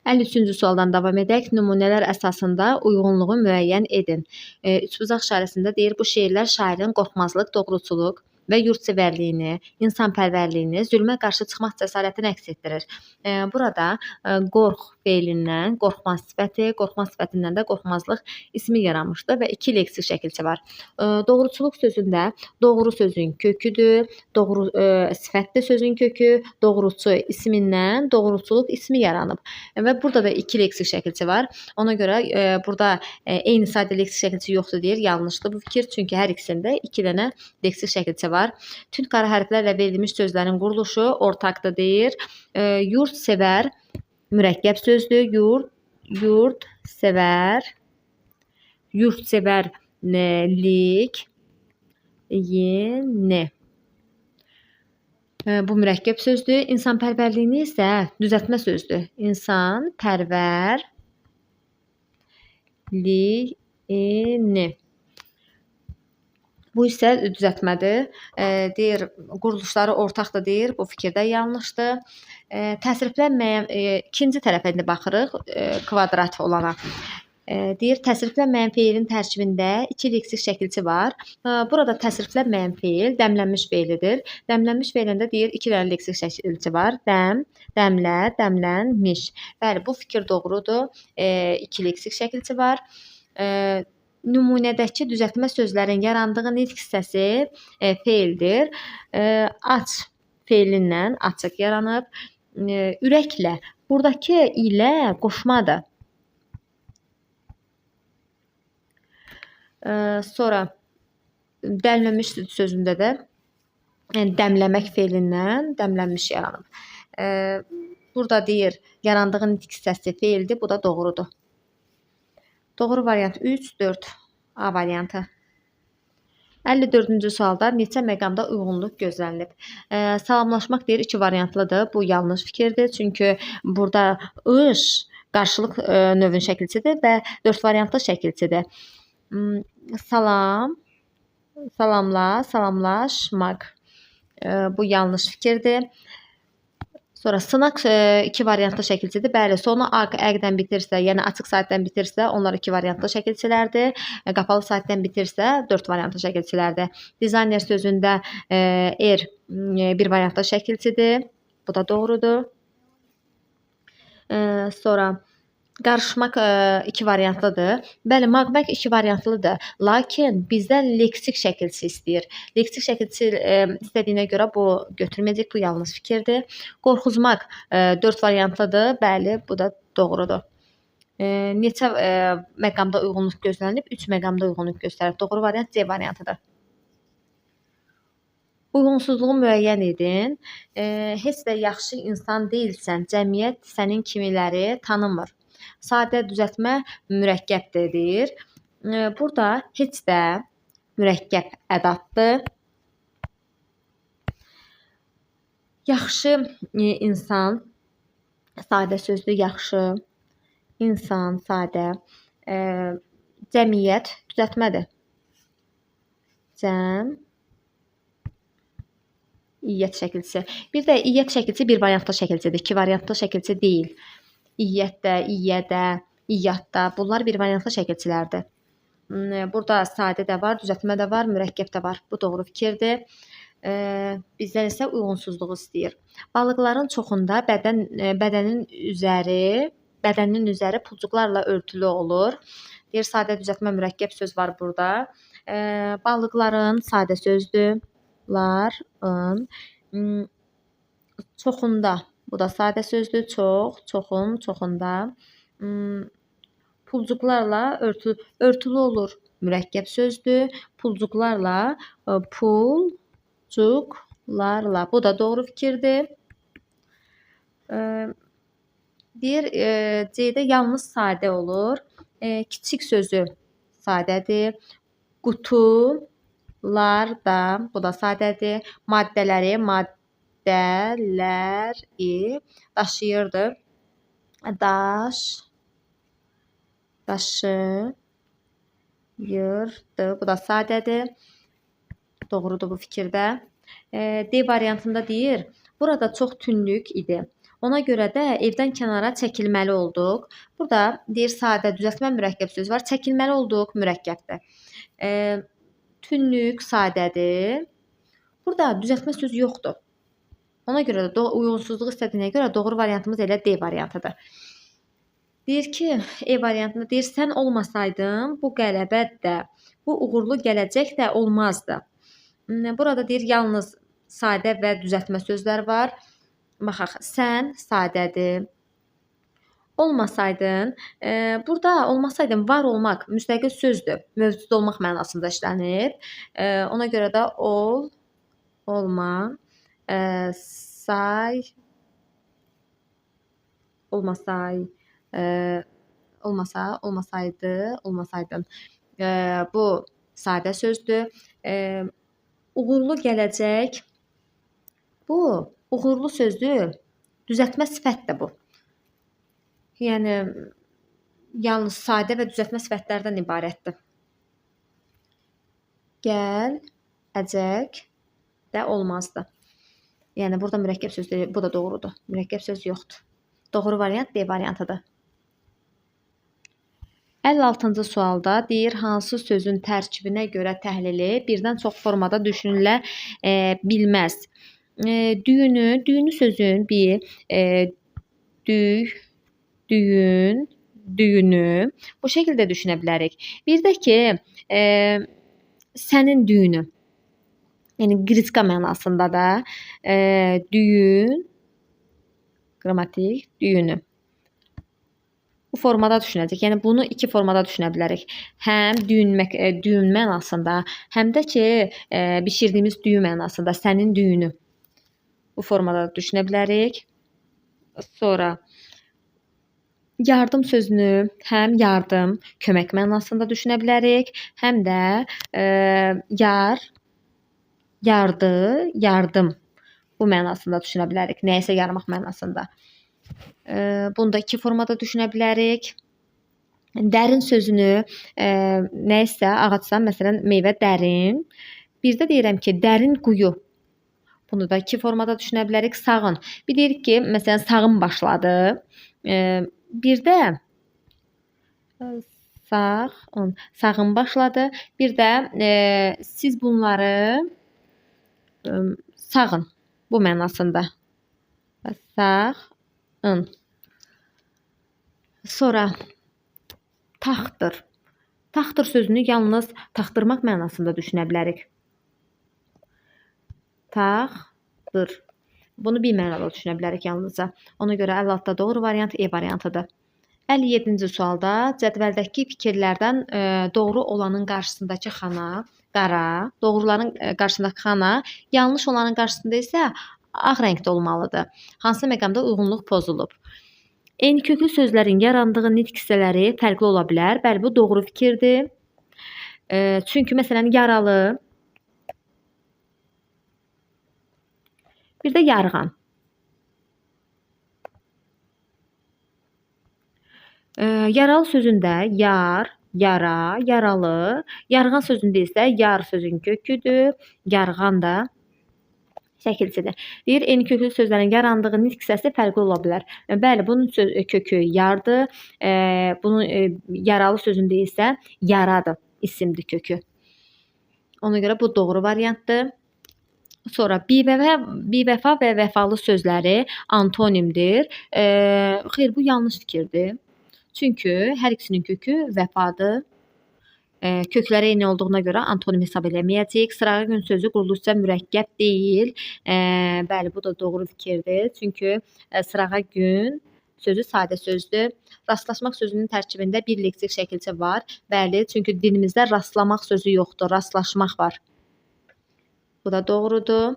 53-cü sualdan davam edək. Nümunələr əsasında uyğunluğu müəyyən edin. Üçbucaq işarəsində deyir, bu şeirlər şairin qorxmazlıq, doğrultuculuk və yurdsevərliyini, insanpərvərliyini, zülmə qarşı çıxmaq cəsarətini əks etdirir. Burada qorx feilindən qorxma sifətindən də qorxmazlıq ismi yaranmışdır və iki leksik şəkilçi var. Doğrultuculuk sözündə doğru sözün köküdür, doğru sifət də sözün kökü, doğrultucu ismindən doğrultuculuk ismi yaranıb. Və burada da iki leksik şəkilçi var. Ona görə burada eyni sayda leksik şəkilçi yoxdur deyir. Yanlışdır bu fikir. Çünki hər ikisində iki dənə leksik şəkilçi var. Tünd qara hərflərlə verilmiş sözlərin quruluşu ortaqdır deyir. Yurdsevər mürəkkəb sözdür. Yurdsevərlik, yeni. Bu mürəkkəb sözdür. İnsanpərvərliyini isə düzəltmə sözdür. İnsanpərvərliyini. Bu isə düzəltmədir. Deyir, quruluşları ortaqdır deyir. Bu fikirdə yanlışdır. Təsriflənməyən ikinci tərəfə indi baxırıq, kvadrat olana. Deyir, təsriflənməyən feilin tərkibində iki leksik şəkilçi var. Burada təsriflənməyən feil dəmlənmiş feilidir. Dəmlənmiş feilində deyir, iki dənə leksik şəkilçi var. Dəm, dəmlə, dəmlənmiş. Bəli, bu fikir doğrudur. İki leksik şəkilçi var. Nümunədəki düzəltmə sözlərin yarandığı nitq hissəsi feildir. Aç feilindən açıq yaranıb. Ürəklə. Buradakı ilə qoşmadır. Sonra dəmlənmiş sözündə də dəmləmək feilindən dəmlənmiş yaranıb. Burada deyir, yarandığı nitq hissəsi feildir. Bu da doğrudur. Doğru variant 3, 4. A variantı. 54-cü sualda neçə məqamda uyğunluq gözlənilir? Salamlaşmaq deyir, iki variantlıdır. Bu yanlış fikirdir. Çünki burada qarşılıq növün şəkilçidir və 4 variantlı şəkilçidir. Salam, salamla, salamlaşmaq. Bu yanlış fikirdir. Sonra sınaq iki variantlı şəkilçidir. Bəli, sonu əqdən bitirsə, yəni açıq saitdən bitirsə, onlar iki variantlı şəkilçilərdir. Qapalı saitdən bitirsə, 4 variantlı şəkilçilərdir. Dizayner sözündə bir variantlı şəkilçidir. Bu da doğrudur. Sonra qarışmaq iki variantlıdır. Bəli, maqmaq iki variantlıdır. Lakin bizdən leksik şəkilçi istəyir. Leksik şəkilçi istədiyinə görə bu götürməyəcək. Bu yanlış fikirdir. Qorxuzmaq 4 variantlıdır. Bəli, bu da doğrudur. Neçə məqamda uyğunluq gözlənilib? 3 məqamda uyğunluq göstərir. Doğru variant C variantıdır. Uyğunsuzluğu müəyyən edin. Heç də yaxşı insan deyilsən. Cəmiyyət sənin kimiləri tanımır. Sadə düzəltmə mürəkkəbdir deyir. Burada heç də mürəkkəb ədatdır. Yaxşı insan, sadə sözdür, yaxşı insan, sadə. Cəmiyyət düzəltmədir. İyyət şəkilçisi. Bir də iyyət şəkilçisi bir variantlı şəkilçidir. İki variantlı şəkilçi deyil. İyyətdə, iyyədə, iyyatda. Bunlar bir variantlı şəkilçilərdir. Burada sadə də var, düzəltmə də var, mürəkkəb də var. Bu doğru fikirdir. Bizdən isə uyğunsuzluğu istəyir. Balıqların çoxunda bədənin üzəri pulcuqlarla örtülü olur. Deyir, sadə düzəltmə mürəkkəb söz var burada. Balıqların sadə sözdür. Ların çoxunda. Bu da sadə sözdür. Çox, çoxun, çoxunda. Pulcuqlarla örtülü olur. Mürəkkəb sözdür. Pulcuqlarla, pulcuqlarla. Bu da doğru fikirdir. Deyir, C-də yalnız sadə olur. Kiçik sözü sadədir. Qutularda, bu da sadədir. Maddələri daşıyırdı. Daşıyırdı. Bu da sadədir. Doğrudur bu fikirdə. D variantında deyir, burada çox tünlük idi. Ona görə də evdən kənara çəkilməli olduq. Burada deyir sadə düzəltmə mürəkkəb söz var. Çəkilməli olduq mürəkkəbdir. Tünlük sadədir. Burada düzəltmə söz yoxdur. Ona görə də uyğunsuzluq istədiyinə görə doğru variantımız elə D variantıdır. Deyir ki, E variantında deyir sən olmasaydın bu qələbə də, bu uğurlu gələcək də olmazdı. Burada deyir yalnız sadə və düzəltmə sözlər var. Baxaq, sən sadədir. Olmasaydın, burada olmasaydın var olmaq müstəqil sözdür. Mövcud olmaq mənasında işlənib. Ona görə də olma, olmasaydın. Bu sadə sözdür. Uğurlu gələcək. Bu uğurlu sözdür. Düzəltmə sifətdir bu. Yəni yalnız sadə və düzəltmə sifətlərdən ibarətdir. Gələcək də olmazdı. Yəni burada mürəkkəb sözdür, bu da doğrudur. Mürəkkəb söz yoxdur. Doğru variant B variantıdır. 56-cı sualda deyir hansı sözün tərkibinə görə təhlili birdən çox formada düşünülə bilməz. Düyünü sözün bir düyünü bu şəkildə düşünə bilərik. Bir də ki sənin düyünü. Yəni qriska mənasında da düyün, qrammatik düyünü. Bu formada düşünəcək. Yəni bunu iki formada düşünə bilərik. Həm düyün mənasında, həm də ki bişirdiyimiz düyü mənasında sənin düyünü. Bu formada düşünə bilərik. Sonra yardım sözünü həm yardım, kömək mənasında düşünə bilərik, həm də yardım bu mənasında düşünə bilərik. Nəyisə yarmaq mənasında. Bunu da iki formada düşünə bilərik. Dərin sözünü nəyisə ağaçsa, məsələn, meyvə dərin. Bir də deyirəm ki, dərin quyu. Bunu da iki formada düşünə bilərik. Sağın. Bir deyirik ki, məsələn, sağın başladı. Bir də sağın başladı. Bir də siz bunları sağın. Bu mənasında. Sağın. Sonra taxtdır. Taxtdır sözünü yalnız taxtırmaq mənasında düşünə bilərik. Taxtdır. Bunu bir mənada düşünə bilərik yalnızca. Ona görə 56-da doğru variant E variantıdır. 57-ci sualda cədvəldəki fikirlərdən doğru olanın qarşısındakı xana qara, doğruların qarşısındakı xana, yanlış olanın qarşısında isə ağ rəngdə olmalıdır. Hansı məqamda uyğunluq pozulub? Eyni köklü sözlərin yarandığı nitq hissələri fərqli ola bilər. Bəli, bu doğru fikirdir. Çünki məsələn yaralı, bir də yarğan. Yaralı sözündə yar, yara, yaralı, yarğan sözündə isə yar sözün köküdür, yarğan da şəkilçidir. Deyir, eyni köklü sözlərin yarandığı nitq hissəsi fərqli ola bilər. Bəli, bunun kökü yardır. Bunun yaralı sözündə isə yaradır, isimdir kökü. Ona görə bu doğru variantdır. Sonra bivəfa və vəfalı sözləri antonimdir. Xeyr, bu yanlış fikirdir. Çünki hər ikisinin kökü vəfadır. Kökləri eyni olduğuna görə antonim hesab eləməyəcəyik. Sırağa gün sözü quruluşca mürəkkəb deyil. Bəli, bu da doğru fikirdir. Çünki sırağa gün sözü sadə sözdür. Rastlaşmaq sözünün tərkibində bir leksik şəkilçi var. Bəli, çünki dilimizdə rastlamaq sözü yoxdur, rastlaşmaq var. Bu da doğrudur.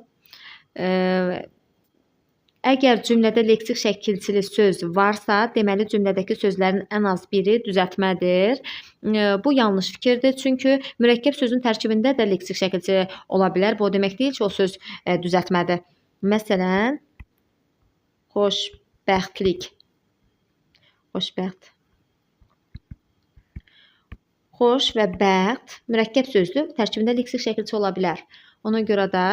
Əgər cümlədə leksik şəkilçili söz varsa, deməli cümlədəki sözlərin ən az biri düzəltmədir. Bu yanlış fikirdir. Çünki mürəkkəb sözün tərkibində də leksik şəkilçi ola bilər. Bu o demək deyil ki, o söz düzəltmədir. Məsələn, xoşbəxtlik. Xoşbəxt. Xoş və bəxt mürəkkəb sözdür. Tərkibində leksik şəkilçi ola bilər. Ona görə də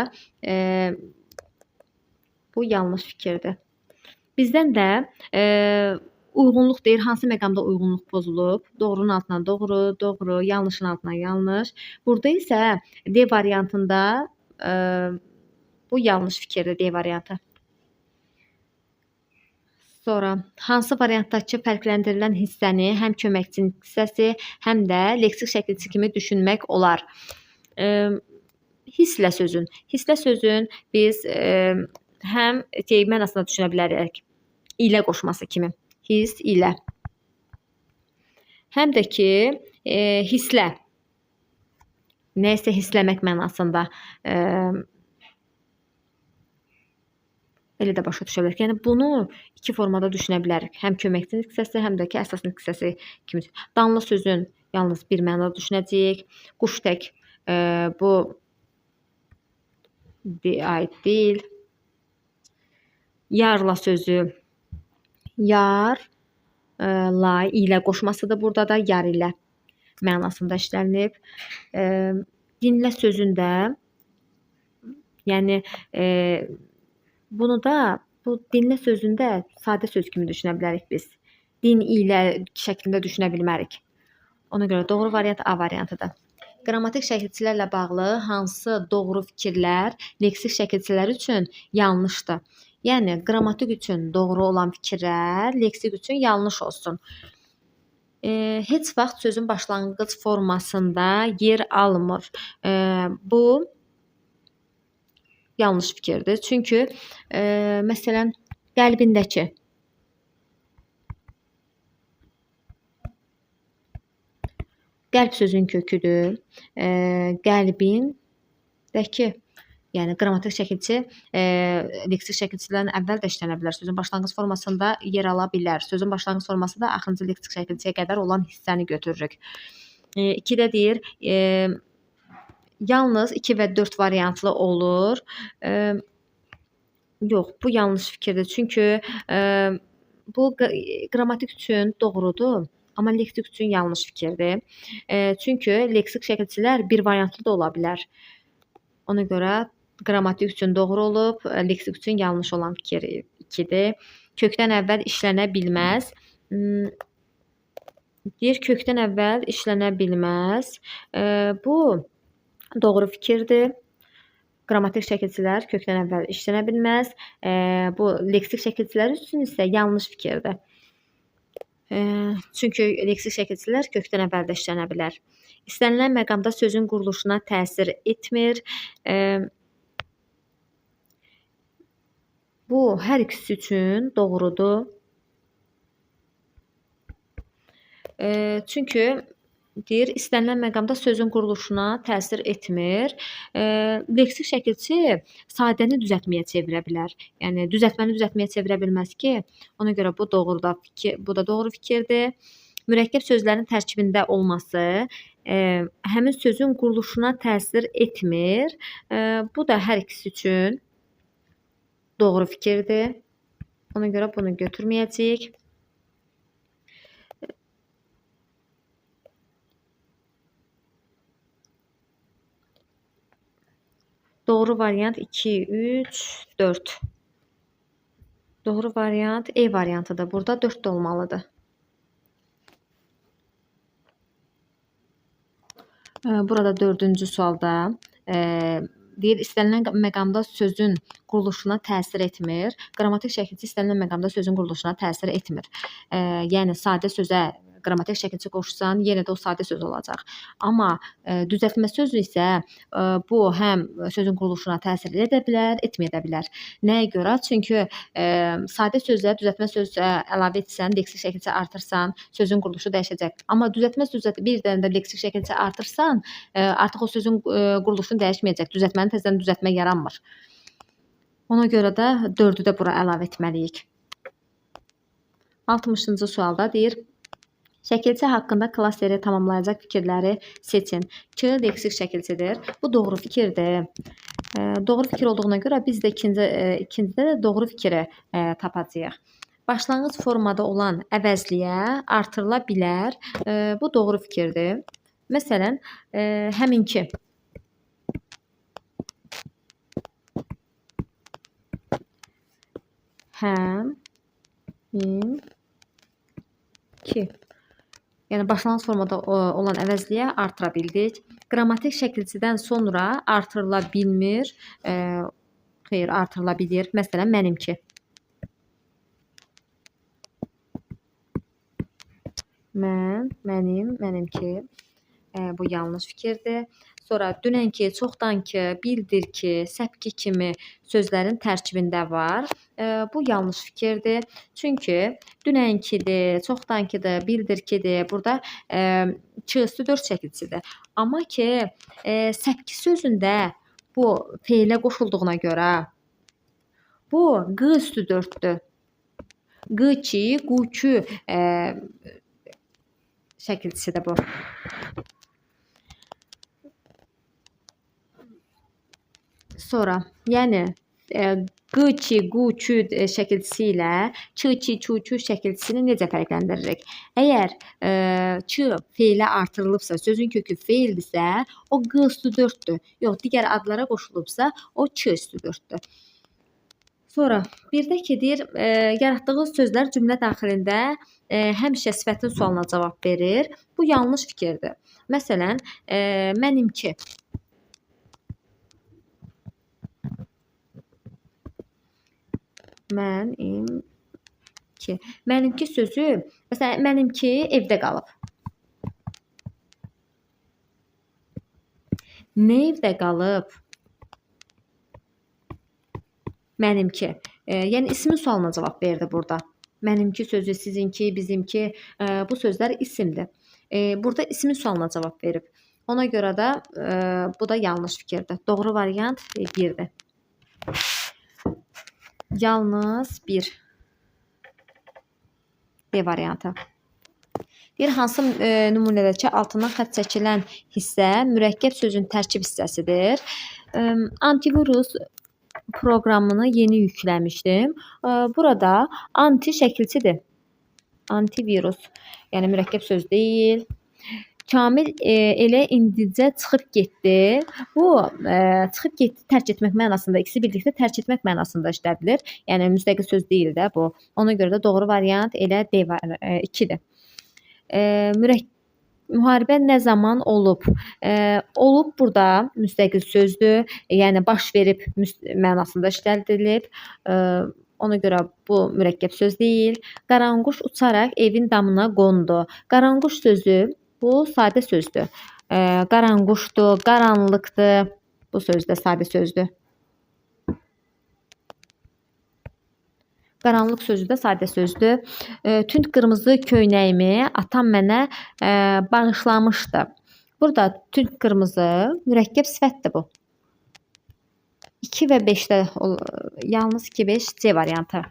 bu yanlış fikirdir. Bizdən də uyğunluq deyir, hansı məqamda uyğunluq pozulub? Doğrunun altına doğru, doğru, yanlışın altına yanlış. Burada isə D variantında bu yanlış fikirdir, D variantı. Sonra hansı variantdakı fərqləndirilən hissəni həm köməkçinin hissəsi, həm də leksik şəkilçi kimi düşünmək olar? Hisslə sözün. Hisslə sözün biz həm mənasında düşünə bilərik. İlə qoşması kimi. Hiss ilə. Həm də ki, hisslə. Nəyisə hissləmək mənasında. Elə də başa düşə bilərik. Yəni bunu iki formada düşünə bilərik. Həm köməkçinin hissəsi, həm də ki, əsasın hissəsi kimi. Danla sözün yalnız bir mənada düşünəcəyik. Quş tək bu aid deyil. Yarla sözü yar, la ilə qoşmasıdır. Burada da yar ilə mənasında işlənib. Dinlə sözündə yəni bunu da bu dinlə sözündə sadə söz kimi düşünə bilərik biz. Din ilə şəklində düşünə bilmərik. Ona görə doğru variant A variantıdır. Qrammatik şəkilçilərlə bağlı hansı doğru fikirlər leksik şəkilçilər üçün yanlışdır? Yəni qrammatik üçün doğru olan fikirlər leksik üçün yanlış olsun. Heç vaxt sözün başlanğıc formasında yer almır. Bu yanlış fikirdir. Çünki məsələn qəlbindəki qəlb sözün köküdür. Qəlbindəki yəni qrammatik şəkilçi leksik şəkilçilərin əvvəl də işlənə bilər. Sözün başlanğıc formasında yer ala bilər. Sözün başlanğıc forması da axırıncı leksik şəkilçiyə qədər olan hissəni götürürük. 2-də deyir yalnız 2 və 4 variantlı olur. Yox, bu yanlış fikirdir. Çünki bu qrammatik üçün doğrudur, amma leksik üçün yanlış fikirdir. Çünki leksik şəkilçilər bir variantlı da ola bilər. Ona görə qrammatik üçün doğru olub, leksik üçün yanlış olan fikir 2-dir. Kökdən əvvəl işlənə bilməz. Deyir kökdən əvvəl işlənə bilməz. Bu doğru fikirdir. Qrammatik şəkilçilər kökdən əvvəl işlənə bilməz. Bu leksik şəkilçilər üçün isə yanlış fikirdir. Çünki leksik şəkilçilər kökdən əvvəl də işlənə bilər. İstənilən məqamda sözün quruluşuna təsir etmir. Bu hər ikisi üçün doğrudur. Çünki deyir, istənilən məqamda sözün quruluşuna təsir etmir. Leksik şəkilçi sadəni düzəltməyə çevirə bilər. Yəni düzəltməni düzəltməyə çevirə bilməz ki, ona görə bu da doğru fikirdir. Mürəkkəb sözlərin tərkibində olması həmin sözün quruluşuna təsir etmir. Bu da hər ikisi üçün doğru fikirdir. Ona görə bunu götürməyəcəyik. Doğru variant 2, 3, 4. Doğru variant E variantıdır. Burada 4 də olmalıdır. Burada 4-cü sualda deyir, istənilən məqamda sözün quruluşuna təsir etmir. Qrammatik şəkilçi istənilən məqamda sözün quruluşuna təsir etmir. Yəni sadə sözə qrammatik şəkilçi qoşsan, yenə də o sadə söz olacaq. Amma düzəltmə sözü isə bu həm sözün quruluşuna təsir edə bilər, etməyə də bilər. Nəyə görə? Çünki sadə sözlə düzəltmə söz əlavə etsən, leksik şəkilçi artırsan, sözün quruluşu dəyişəcək. Amma düzəltmə sözü bir dənə də leksik şəkilçi artırsan, artıq o sözün quruluşunu dəyişməyəcək. Düzəltməni təzədən düzəltmək yaranmır. Ona görə də 4-ü də bura əlavə etməliyik. 60-cı sualda deyir, şəkilçi haqqında klasteri tamamlayacaq fikirləri seçin. K leksik şəkilçidir. Bu doğru fikirdir. Doğru fikir olduğuna görə biz də ikincidə də doğru fikri tapacağıq. Başlanğıc formada olan əvəzliyə artırıla bilər. Bu doğru fikirdir. Məsələn, həminki. Həm ki. Yəni başlanğıc formada olan əvəzliyə artıra bildik. Qrammatik şəkilçidən sonra artırıla bilmir. Xeyr, artırıla bilir. Məsələn, mənimki. Mən, mənim, mənimki. Bu yanlış fikirdir. Sonra dünənki, çoxdankı, bildir ki, səpki kimi sözlərin tərkibində var. Bu yanlış fikirdir. Çünki dünənkidir, çoxdankıdır, bildirkidir. Burada ki üstü 4 şəkilçidir. Amma ki səpki sözündə bu feilə qoşulduğuna görə bu q üstü 4-dür. Q2, Q2 şəkilçisidir bu. Sonra, yəni q2, q2 şəkilçisi ilə ç2, ç2 şəkilçisini necə fərqləndiririk? Əgər ç feilə artırılıbsa, sözün kökü feildirsə, o q üstü 4-dür. Yox, digər adlara qoşulubsa, o ç üstü 4-dür. Sonra bir də ki deyir, yaratdığı sözlər cümlə daxilində həmişə sifətin sualına cavab verir. Bu yanlış fikirdir. Məsələn, mənimki. Mənimki. Mənimki sözü, məsələn, mənimki evdə qalıb. Nə evdə qalıb? Mənimki. Yəni ismin sualına cavab verdi burada. Mənimki sözü, sizinki, bizimki, bu sözlər isimdir. Burada ismin sualına cavab verib. Ona görə də bu da yanlış fikirdir. Doğru variant 1-dir. Yalnız 1. D variantı. Bir hansı nümunədəki altından xətt çəkilən hissə mürəkkəb sözün tərkib hissəsidir. Antivirus proqramını yeni yükləmişdim. Burada anti şəkilçidir. Antivirus. Yəni mürəkkəb söz deyil. Kamil elə indicə çıxıb getdi. Bu çıxıb getdi tərk etmək mənasında, ikisi birlikdə tərk etmək mənasında işlədilir. Yəni müstəqil söz deyil də bu. Ona görə də doğru variant elə D 2-dir. Müharibə nə zaman olub? Olub burada müstəqil sözdür. Yəni baş verib mənasında işlədilib. Ona görə bu mürəkkəb söz deyil. Qaranquş uçaraq evin damına qondu. Qaranquş sözü bu sadə sözdür. Qaranquşdur, qaranlıqdır. Bu söz də sadə sözdür. Qaranlıq sözü də sadə sözdür. Tünd qırmızı köynəyimi atam mənə bağışlamışdı. Burada tünd qırmızı mürəkkəb sifətdir bu. 2 və 5-də yalnız 2-5 C variantı.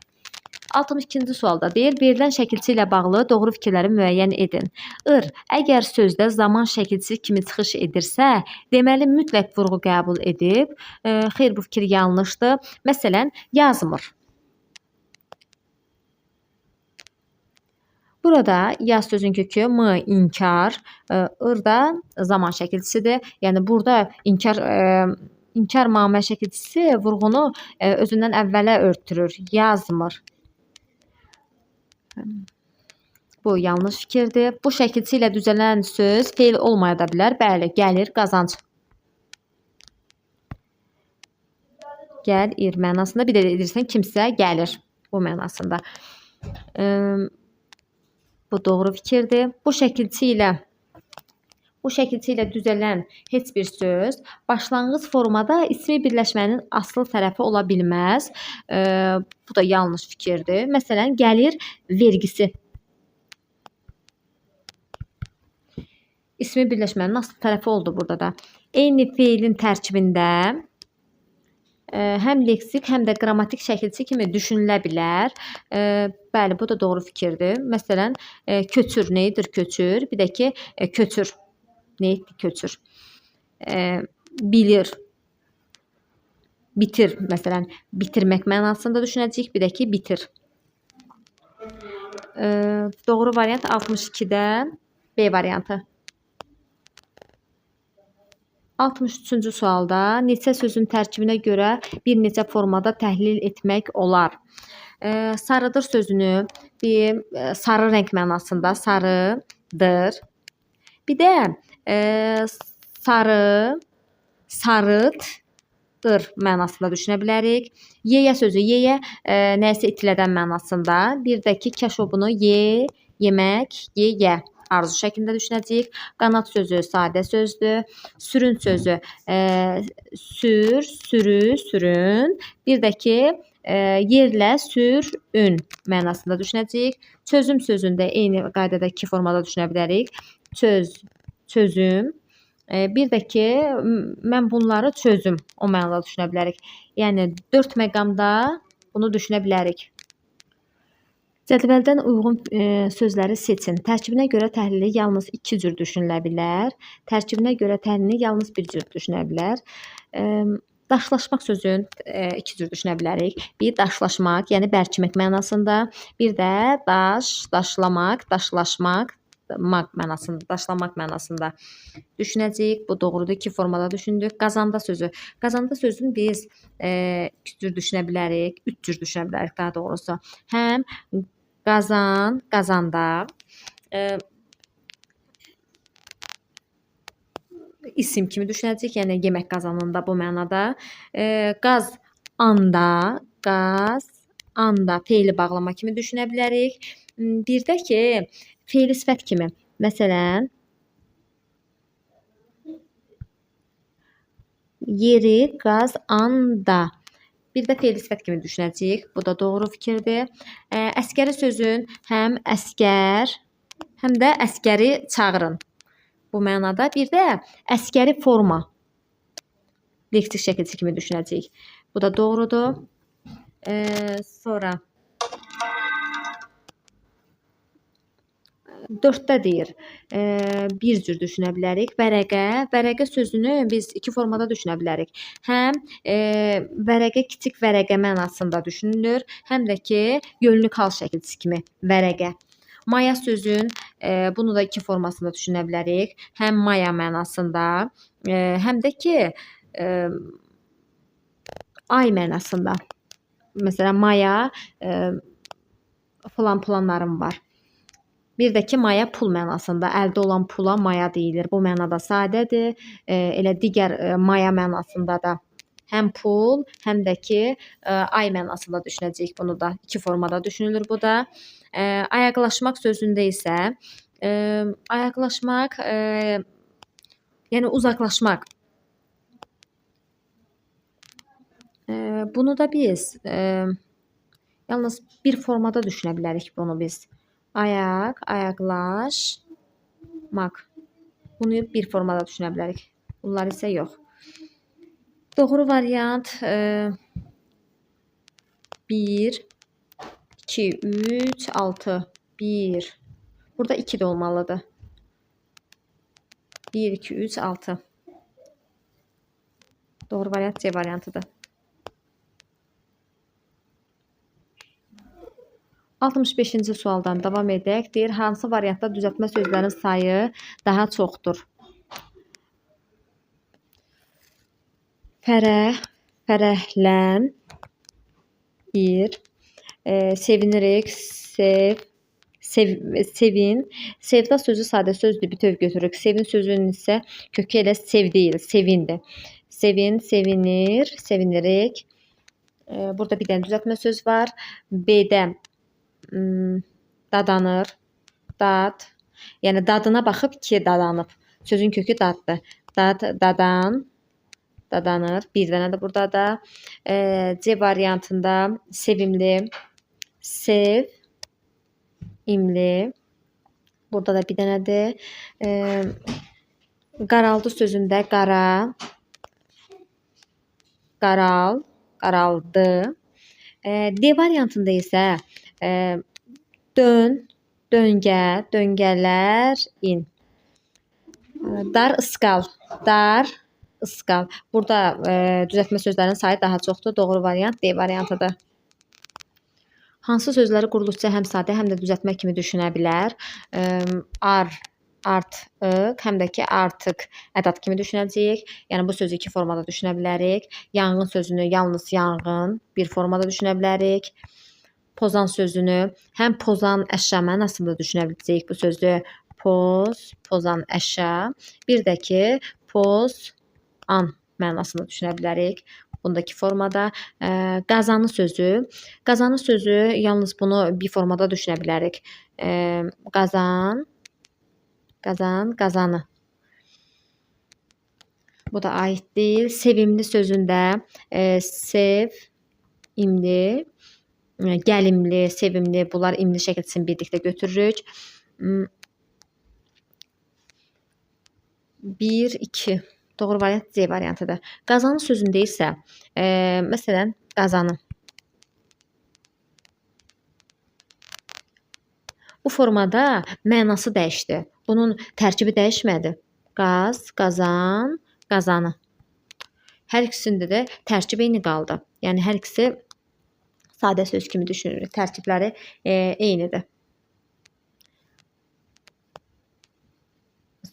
62-ci sualda deyir, verilən şəkilçi ilə bağlı doğru fikirləri müəyyən edin. Əgər sözdə zaman şəkilçisi kimi çıxış edirsə, deməli mütləq vurğu qəbul edib. Xeyr, bu fikir yanlışdır. Məsələn, yazmır. Burada yaz sözün kökü m, inkar, da zaman şəkilçisidir. Yəni burada inkar mamə şəkilçisi vurğunu özündən əvvələ örtürür. Yazmır. Bu yanlış fikirdir. Bu şəkilçi ilə düzələn söz feil olmaya da bilər. Bəli, gəlir, qazanc. Gəlir mənasında. Bir də edirsən kimsə gəlir. Bu mənasında. Bu doğru fikirdir. Bu şəkilçi ilə düzələn heç bir söz başlanğıc formada ismi birləşmənin asıl tərəfi ola bilməz. Bu da yanlış fikirdir. Məsələn, gəlir vergisi. İsmi birləşmənin asıl tərəfi oldu burada da. Eyni feilin tərkibində həm leksik, həm də qrammatik şəkilçi kimi düşünülə bilər. Bəli, bu da doğru fikirdir. Məsələn, köçür, nəyidir köçür? Bir də ki, köçür. Nəyidir köçür? Bilir. Bitir, məsələn, bitirmək mənasında düşünəcəyik. Bir də ki, bitir. Doğru variant 62-də B variantı. 63-cü sualda neçə sözün tərkibinə görə bir neçə formada təhlil etmək olar? Sarıdır sözünü bir sarı rəng mənasında sarıdır. Bir də sarı, sarıdır mənasında düşünə bilərik. Yeyə sözü yeyə nəyisə itilədən mənasında. Bir də ki, kəşobunu yemək, yeyə arzu şəklində düşünəcəyik. Qanat sözü sadə sözdür. Sürün sözü sür, sürü, sürün. Bir də ki, yerlə sürün mənasında düşünəcəyik. Çözüm sözündə eyni qaydada iki formada düşünə bilərik. Çözüm. Bir də ki, mən bunları çözüm o mənada düşünə bilərik. Yəni 4 məqamda bunu düşünə bilərik. Cədvəldən uyğun sözləri seçin. Tərkibinə görə təhlili yalnız 2 cür düşünülə bilər. Tərkibinə görə təhlili yalnız 1 cür düşünə bilər. Daşlaşmaq sözünü 2 cür düşünə bilərik. Bir daşlaşmaq, yəni bərkimək mənasında. Bir də daşlamaq, daşlaşmaq mənasında, daşlamaq mənasında düşünəcəyik. Bu doğrudur. 2 formada düşündük. Qazanda sözü. Qazanda sözünü biz 2 cür düşünə bilərik, 3 cür düşünə bilərik daha doğrusu. Həm qazan, qazanda isim kimi düşünəcəyik, yəni yemək qazanında bu mənada. Qaz anda, feili bağlama kimi düşünə bilərik. Bir də ki, feili sifət kimi. Məsələn, yeri qazanda. Bir də feili sifət kimi düşünəcəyik. Bu da doğru fikirdir. Əskəri sözün həm əskər, həm də əskəri çağırın. Bu mənada. Bir də əskəri forma. Lektik şəkilçi kimi düşünəcəyik. Bu da doğrudur. Sonra 4-də deyir. Bir cür düşünə bilərik. Vərəqə sözünü biz 2 formada düşünə bilərik. Həm vərəqə kiçik vərəqə mənasında düşünülür, həm də ki, yönlük hal şəkilçisi kimi vərəqə. Maya sözün bunu da 2 formasında düşünə bilərik. Həm maya mənasında, həm də ki, ay mənasında. Məsələn, maya falan planlarım var. Bir də ki, maya pul mənasında. Əldə olan pula maya deyilir. Bu mənada sadədir. Elə digər maya mənasında da həm pul, həm də ki, ay mənasında düşünəcəyik bunu da. 2 formada düşünülür bu da. Ayaqlaşmaq sözündə isə ayaqlaşmaq, yəni uzaqlaşmaq. Bunu da biz yalnız bir formada düşünə bilərik bunu biz. Ayaqlaşmaq. Bunu bir formada düşünə bilərik. Bunlar isə yox. Doğru variant 1, 2, 3, 6, 1. Burada 2 də olmalıdır. 1, 2, 3, 6. Doğru variant C variantıdır. 65-ci sualdan davam edək. Deyir, hansı variantda düzəltmə sözlərin sayı daha çoxdur? Fərəh, fərəhlən, sevinirik, sevin. Sevda sözü sadə sözdür, bütöv götürürük. Sevin sözünün isə kökü elə sev deyil, sevindir. Sevin, sevinir, sevinirik. Burada bir dənə düzəltmə söz var. B-də dadanır, dad. Yəni dadına baxıb ki, dadanıb. Sözün kökü daddır. Dad, dadan, dadanır. Bir dənə də burada da C variantında sevimli, sevimli. Burada da bir dənədir. Qaraldı sözündə qara, qaral, qaraldı. D variantında isə dön, döngə, döngələrin. Dar, ısqal, dar, ısqal. Burada düzəltmə sözlərin sayı daha çoxdur. Doğru variant D variantıdır. Hansı sözləri quruluşca həm sadə, həm də düzəltmə kimi düşünə bilər? Artıq, həm də ki, artıq ədad kimi düşünəcəyik. Yəni bu sözü 2 formada düşünə bilərik. Yanğın sözünü yalnız yanğın bir formada düşünə bilərik. pozan sözünü həm pozan əşya mənasında düşünə biləcəyik bu sözü. Pozan əşya. Bir də ki, pozan mənasında düşünə bilərik. Bundakı formada qazanı sözü. Qazanı sözü yalnız bunu bir formada düşünə bilərik. Qazanı. Bu da aid deyil. Sevimli sözündə sevimli, gəlimli, sevimli, bunlar imli şəkilçisini birlikdə götürürük. 1, 2. Doğru variant C variantıdır. Qazanı sözündə isə məsələn qazanı. Bu formada mənası dəyişdi. Bunun tərkibi dəyişmədi. Qazan, qazanı. Hər ikisində də tərkib eyni qaldı. Yəni hər ikisi sadə söz kimi düşünürük. Tərkibləri eynidir.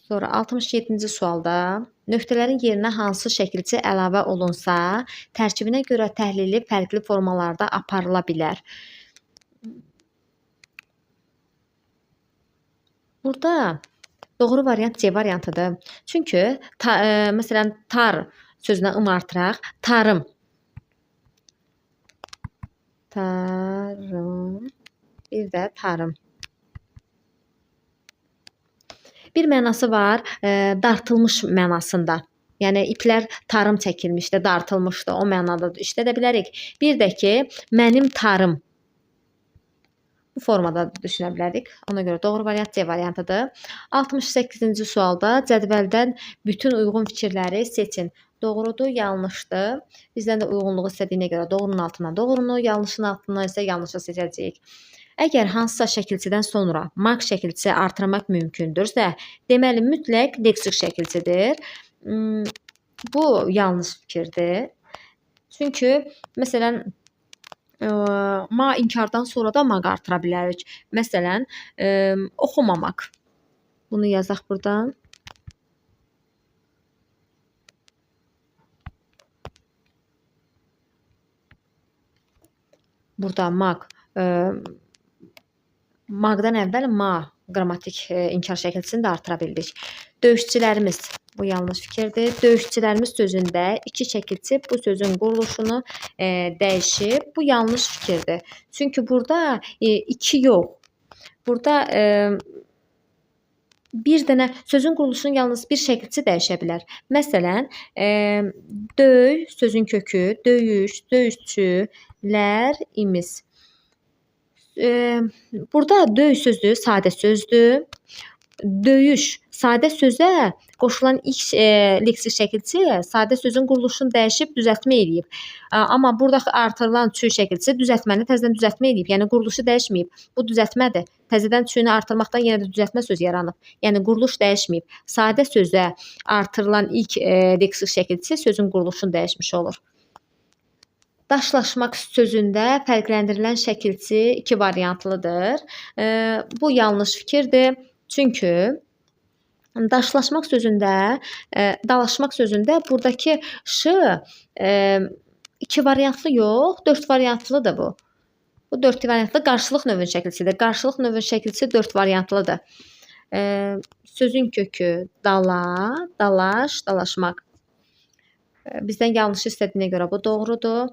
Sonra 67-ci sualda nöqtələrin yerinə hansı şəkilçi əlavə olunsa, tərkibinə görə təhlili fərqli formalarda aparıla bilər. Burada doğru variant C variantıdır. Çünki məsələn tar sözünə ım artıraq, tarım. Bir də tarım. Bir mənası var, dartılmış mənasında. Yəni iplər tarım çəkilmişdi, dartılmışdı, o mənada işlədə bilərik. Bir də ki, mənim tarım. Bu formada düşünə bilərik. Ona görə doğru variant C variantıdır. 68-ci sualda cədvəldən bütün uyğun fikirləri seçin. Doğrudur, yanlışdır. Bizdən də uyğunluğu istədiyinə görə doğrunun altından doğrunu, yanlışın altından isə yanlışı seçəcəyik. Əgər hansısa şəkilçidən sonra mak şəkilçisi artırmaq mümkündürsə, deməli mütləq leksik şəkilçidir. Bu yanlış fikirdir. Çünki məsələn ma inkardan sonra da maq artıra bilərik. Məsələn, oxumamaq. Bunu yazaq buradan. Burada maq. Maqdan əvvəl ma qrammatik inkar şəkilçisini də artıra bildik. Döyüşçülərimiz. Bu yanlış fikirdir. Döyüşçülərimiz sözündə iki şəkilçi bu sözün quruluşunu dəyişib. Bu yanlış fikirdir. Çünki burada iki yox. Burada bir dənə sözün quruluşunu yalnız bir şəkilçi dəyişə bilər. Məsələn, döy sözün kökü, döyüş, döyüşçülər, imiz. Burada döy sözü sadə sözdür. Döyüş sadə sözə qoşulan ilk leksik şəkilçi sadə sözün quruluşunu dəyişib düzəltmə eləyib. Amma burada artırılan çü şəkilçisi düzəltməni təzədən düzəltmə eləyib. Yəni quruluşu dəyişməyib. Bu düzəltmədir. Təzədən çünü artırmaqdan yenə də düzəltmə söz yaranıb. Yəni quruluş dəyişməyib. Sadə sözə artırılan ilk leksik şəkilçisi sözün quruluşunu dəyişmiş olur. Daşlaşmaq sözündə fərqləndirilən şəkilçi iki variantlıdır. Bu yanlış fikirdir. Çünki daşlaşmaq sözündə, dalaşmaq sözündə buradakı ş iki variantlı yox, 4 variantlıdır bu. Bu 4 variantlı qarşılıq növün şəkilçisidir. Qarşılıq növün şəkilçisi 4 variantlıdır. Sözün kökü dala, dalaş, dalaşmaq. Bizdən yanlışı istədiyinə görə bu doğrudur.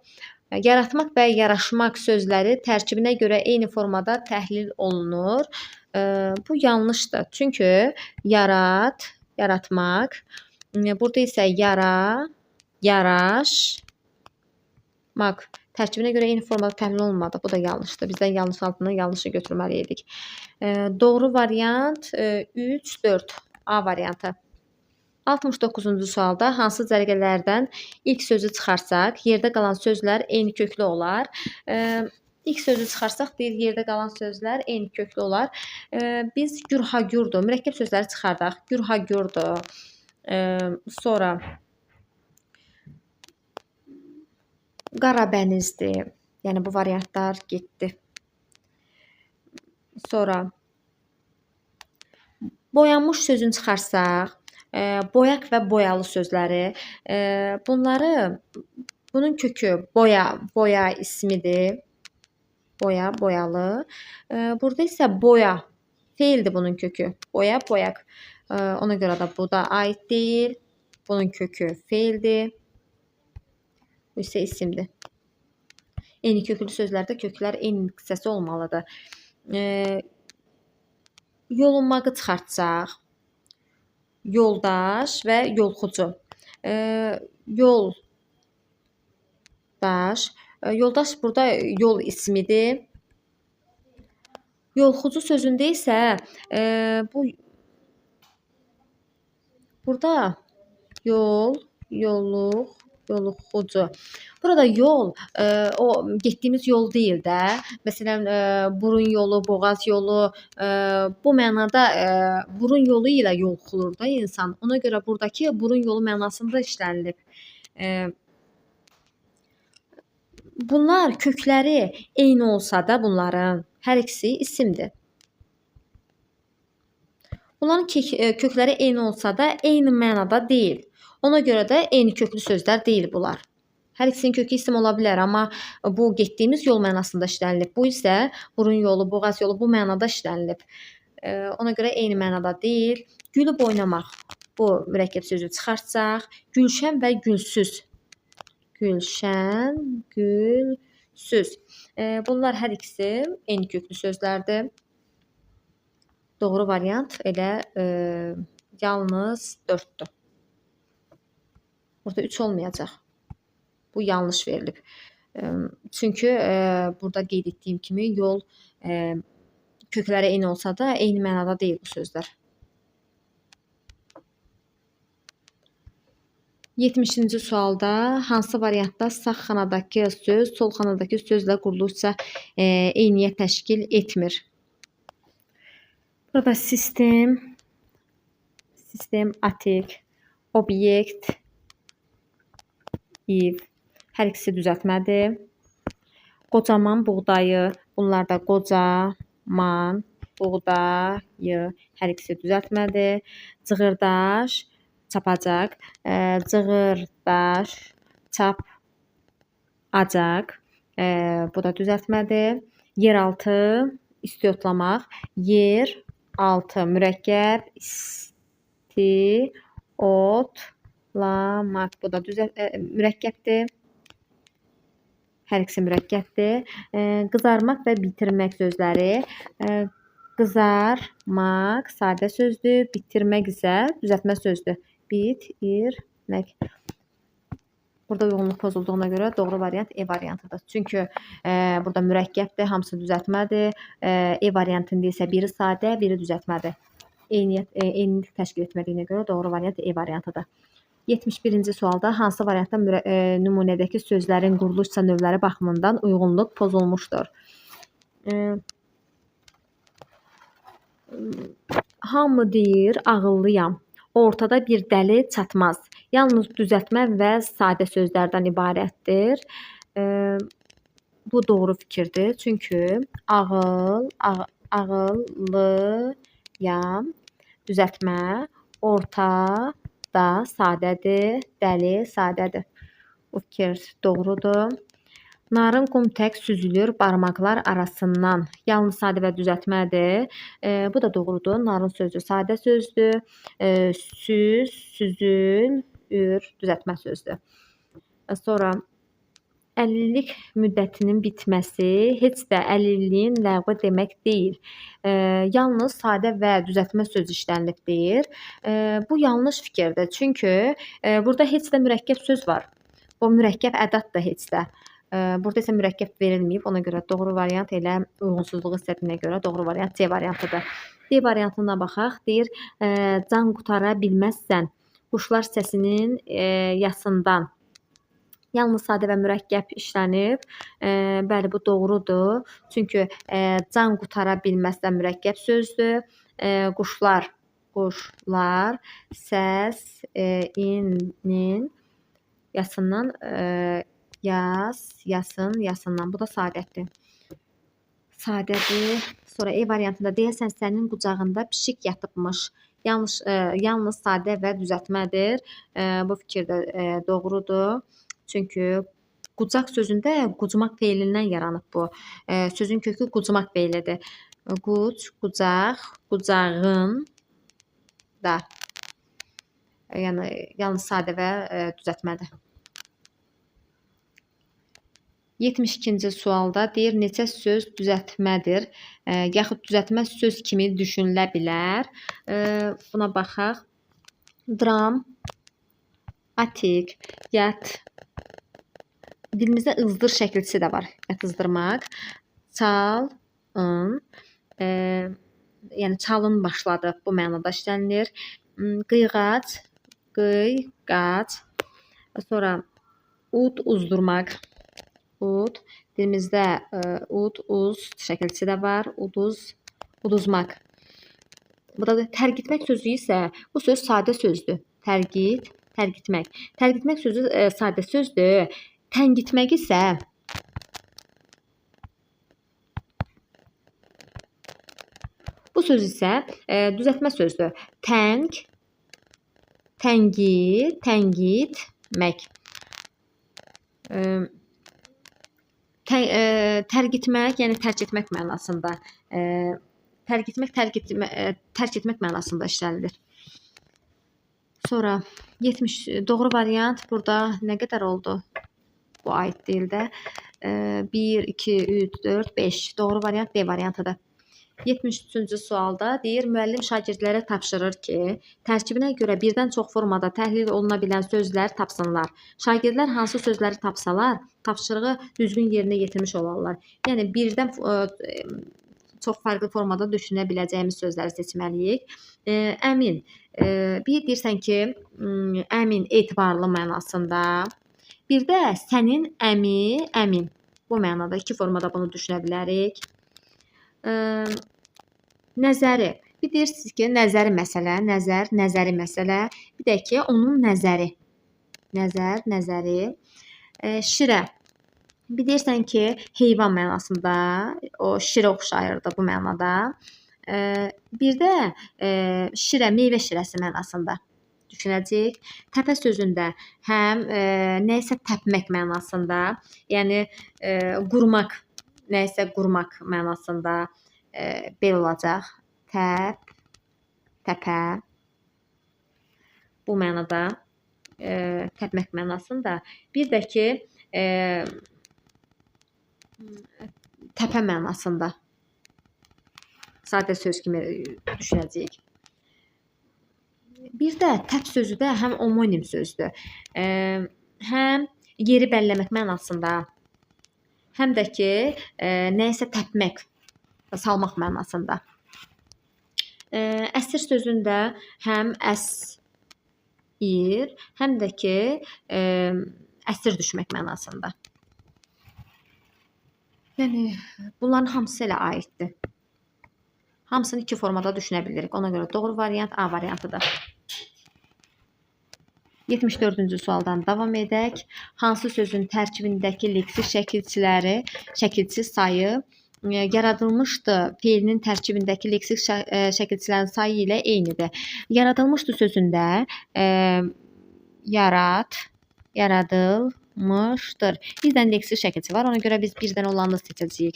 Yaratmaq və yaraşmaq sözləri tərkibinə görə eyni formada təhlil olunur. Bu yanlışdır. Çünki yarat, yaratmaq. Burada isə yara, yaraşmaq. Tərkibinə görə eyni formada təhlil olunmadı. Bu da yanlışdır. Bizdən yanlış altından yanlışı götürməliydik. Doğru variant 3, 4. A variantı. 69-cu sualda hansı cərgələrdən ilk sözü çıxarsaq, yerdə qalan sözlər eyni köklü olar. İlk sözü çıxarsaq, deyir, yerdə qalan sözlər eyni köklü olar. Biz gürhagürdur, mürəkkəb sözləri çıxardaq. Gürhagürdur. Sonra qarabənizdir. Yəni bu variantlar getdi. Sonra boyanmış sözünü çıxarsaq, boyaq və boyalı sözləri, bunun kökü boya ismidir. Boya, boyalı. Burada isə boya feildir bunun kökü. Boya, boyak. Ona görə də bu da aid deyil. Bunun kökü feildir. Bu isə isimdir. Eyni köklü sözlərdə köklər eyni hissəsi olmalıdır. Yolunmağı çıxartsaq, yoldaş və yolxucu. Yoldaş. Yoldaş burada yol ismidir. Yolxucu sözündə isə burada yol, yolluq, yoluxucu. Burada yol o getdiyimiz yol deyil də. Məsələn, burun yolu, boğaz yolu, bu mənada burun yolu ilə yolxulur da insan. Ona görə buradakı burun yolu mənasında işlənilib. Bunlar kökləri eyni olsa da bunların hər ikisi isimdir. Bunların kökləri eyni olsa da eyni mənada deyil. Ona görə də eyni köklü sözlər deyil bunlar. Hər ikisinin kökü isim ola bilər, amma bu getdiyimiz yol mənasında işlənilib. Bu isə burun yolu, boğaz yolu bu mənada işlənilib. Ona görə eyni mənada deyil. Gülüb oynamaq. Bu mürəkkəb sözü çıxartsaq, gülşən və gülsüz. Gülşən, gülsüz. Bunlar hər ikisi eyni köklü sözlərdir. Doğru variant elə yalnız 4-dür. Burada 3 olmayacaq. Bu yanlış verilib. Çünki burada qeyd etdiyim kimi yol kökləri eyni olsa da eyni mənada deyil bu sözlər. 70-ci sualda hansı variantda sağ xanadakı söz sol xanadakı sözlə qurulursa eyniyyət təşkil etmir? Burada sistem, atik, obyekt, ev. Hər ikisi düzəltmədir. Qocaman buğdayı. Bunlar da qocaman buğdayı. Hər ikisi düzəltmədir. Cığırdaş, çapacaq. Cığırdaş, çapacaq. Bu da düzəltmədir. Yeraltı, istiotlamaq. Yeraltı mürəkkəb, istiotlamaq. Bu da mürəkkəbdir. Hər ikisi mürəkkəbdir. Qızarmaq və bitirmək sözləri. Qızarmaq sadə sözdür. Bitirmək isə düzəltmə sözdür. Bitirmək. Burada uyğunluq pozulduğuna görə doğru variant E variantıdır. Çünki burada mürəkkəbdir, hamısı düzəltmədir. E variantında isə biri sadə, biri düzəltmədir. Eynilik təşkil etmədiyinə görə doğru variant E variantıdır. 71-ci sualda hansı variantda nümunədəki sözlərin quruluş növləri baxımından uyğunluq pozulmuşdur? Hamı deyir, ağıllıyam. Ortada bir dəli çatmaz. Yalnız düzəltmə və sadə sözlərdən ibarətdir. Bu doğru fikirdir. Çünki ağıllıyam. Düzəltmə, ortada sadədir, dəli sadədir. Bu fikir doğrudur. Narın qum tək süzülür barmaqlar arasından. Yalnız sadə və düzəltmədir. Bu da doğrudur. Narın sözü sadə sözdür. Süzülür düzəltmə sözdür. Sonra əlillik müddətinin bitməsi heç də əlilliyin ləğvi demək deyil. Yalnız sadə və düzəltmə söz işlənilib deyir. Bu yanlış fikirdir. Çünki burada heç də mürəkkəb söz var. O mürəkkəb ədaddır heç də. Burada isə mürəkkəb verilməyib. Ona görə doğru variant elə uyğunsuzluğu istədiyinə görə doğru variant C variantıdır. D variantına baxaq. Deyir, can qutara bilməzsən quşlar səsinin yasından. Yalnız sadə və mürəkkəb işlənib. Bəli, bu doğrudur. Çünki can qutara bilməzsən mürəkkəb sözdür. Quşlar səsinin yasından yasından. Bu da sadətdir. Sadədir. Sonra E variantında deyəsən sənin qucağında pişik yatıbmış. Yalnız sadə və düzəltmədir. Bu fikir də doğrudur. Çünki Qucaq sözündə qucmaq feilindən yaranıb bu. Sözün kökü qucmaq feilidir. Qucaq, qucağın da. Yəni yalnız sadə və düzəltmədir. 72-ci sualda deyir, neçə söz düzəltmədir, yaxud düzəltmə söz kimi düşünülə bilər. Buna baxaq. Dram, atik, yat. Dilimizdə ızdır şəkilçisi də var. Yatızdırmaq. Çalın, yəni çalın başladı. Bu mənada işlənilir. Qıyğac, qıyğac. Sonra ud, uzdurmaq. Ud. Dilimizdə ud, uz şəkilçisi də var. Uduz, uduzmaq. Bu da tərgitmək sözü isə bu söz sadə sözdür. Tərgit, tərgitmək. Tərgitmək sözü sadə sözdür. Təngitmək isə bu söz isə düzəltmə sözdür. Təng, təngit, təngitmək. Tərgitmək, yəni tərk etmək mənasında. Tərgitmək, tərk etmək mənasında işlənilir. Sonra 70 doğru variant burada nə qədər oldu? Bu aid deyil də. 1, 2, 3, 4, 5. Doğru variant B variantıdır. 73-cü sualda deyir, müəllim şagirdlərə tapşırır ki, tərkibinə görə birdən çox formada təhlil oluna bilən sözlər tapsınlar. Şagirdlər hansı sözləri tapsalar, tapşırığı düzgün yerinə yetirmiş olarlar. Yəni birdən çox fərqli formada düşünə biləcəyimiz sözləri seçməliyik. Əmin. Bir deyirsən ki, əmin, etibarlı mənasında. Bir də sənin əmin. Bu mənada iki formada bunu düşünə bilərik. Nəzəri. Bir deyirsiniz ki, nəzəri məsələ, nəzəri məsələ. Bir də ki, onun nəzəri. Nəzəri. Şirə. Bir deyirsən ki, heyvan mənasında, o şirə oxşayırdı bu mənada. Bir də şirə, meyvə şirəsi mənasında düşünəcəyik. Təpə sözündə həm nəyisə təpmək mənasında, yəni qurmaq, nəyisə qurmaq mənasında belə olacaq. Təpə. Bu mənada təpmək mənasında. Bir də ki, təpə mənasında. Sadə söz kimi düşünəcəyik. Bir də təp sözü də həm omonim sözdür. Həm yeri bəlləmək mənasında, həm də ki, nəyisə təpmək, salmaq mənasında. Əsir sözündə həm əsir, həm də ki, əsir düşmək mənasında. Yəni, bunların hamısı elə aiddir. Hamısını iki formada düşünə bilirik. Ona görə doğru variant A variantıdır. 74-cü sualdan davam edək. Hansı sözün tərkibindəki leksik şəkilçi sayı yaradılmışdı feilinin tərkibindəki leksik şəkilçilərin sayı ilə eynidir. Yaradılmışdı sözündə yaradılmışdır. Bir dənə leksik şəkilçi var. Ona görə biz birdən olanı seçəcəyik.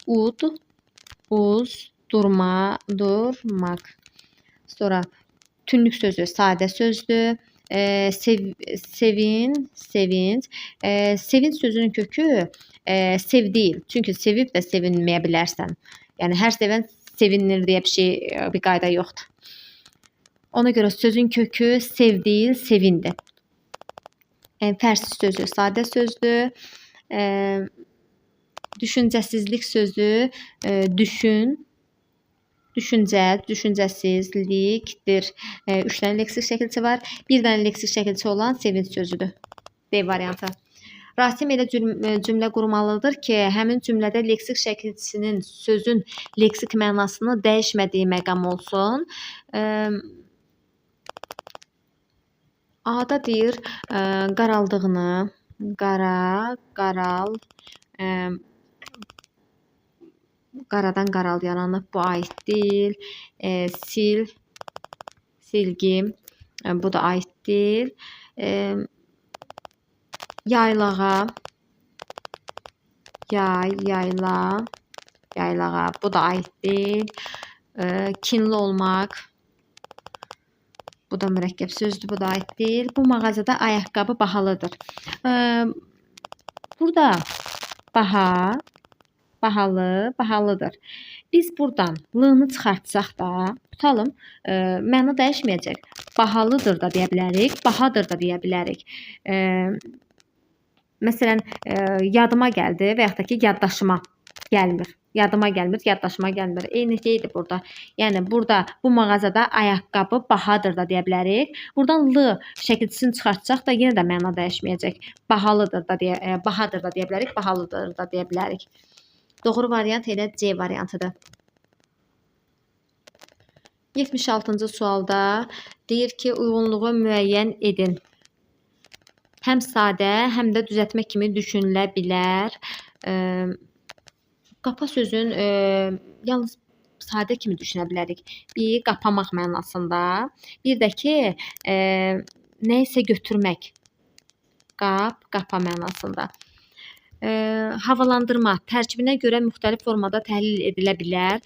Ud, uz, durmaq. Sonra tünlük sözü sadə sözdür. Sevinç. Sevinç sözünün kökü sev deyil. Çünki sevib də sevinməyə bilərsən. Yəni hər sevən sevinir deyə bir qayda yoxdur. Ona görə sözün kökü sev deyil, sevindir. Fərsiz sözü sadə sözdür. Düşüncəsizlik sözü düşüncə, düşüncəsizlikdir. 3 dənə leksik şəkilçi var. Bir dənə leksik şəkilçi olan sevinç sözüdür. D variantı. Rasim elə cümlə qurmalıdır ki, həmin cümlədə leksik şəkilçisinin sözün leksik mənasını dəyişmədiyi məqam olsun. A-da deyir, qaraldığını, qaradan qaral yaranıb, bu aid deyil. Silgi, bu da aid deyil. Yaylağa, yayla, yaylağa. Bu da aid deyil. Kinli olmaq. Bu da mürəkkəb sözdür. Bu da aid deyil. Bu mağazada ayaqqabı bahalıdır. Burada baha, bahalı, bahalıdır. Biz buradan l-nı çıxartsaq da, tutalım, məna dəyişməyəcək. Bahalıdır da deyə bilərik, bahadır da deyə bilərik. Məsələn, yadıma gəldi və yaxud da ki, yaddaşıma gəlmir. Yadıma gəlmir, yaddaşıma gəlmir. Eyni şeydir burada. Yəni burada bu mağazada ayaqqabı bahadır da deyə bilərik. Buradan l şəkilçisini çıxartsaq da yenə də məna dəyişməyəcək. Bahalıdır da deyə, bahadır da deyə bilərik, bahalıdır da deyə bilərik. Doğru variant elə C variantıdır. 76-cı sualda deyir ki, uyğunluğu müəyyən edin. Həm sadə, həm də düzəltmə kimi düşünülə bilər. Qapa sözün yalnız sadə kimi düşünə bilərik. Bir, qapamaq mənasında. Bir də ki, nə isə götürmək. Qap, qapa mənasında. Havalandırma tərkibinə görə müxtəlif formada təhlil edilə bilər.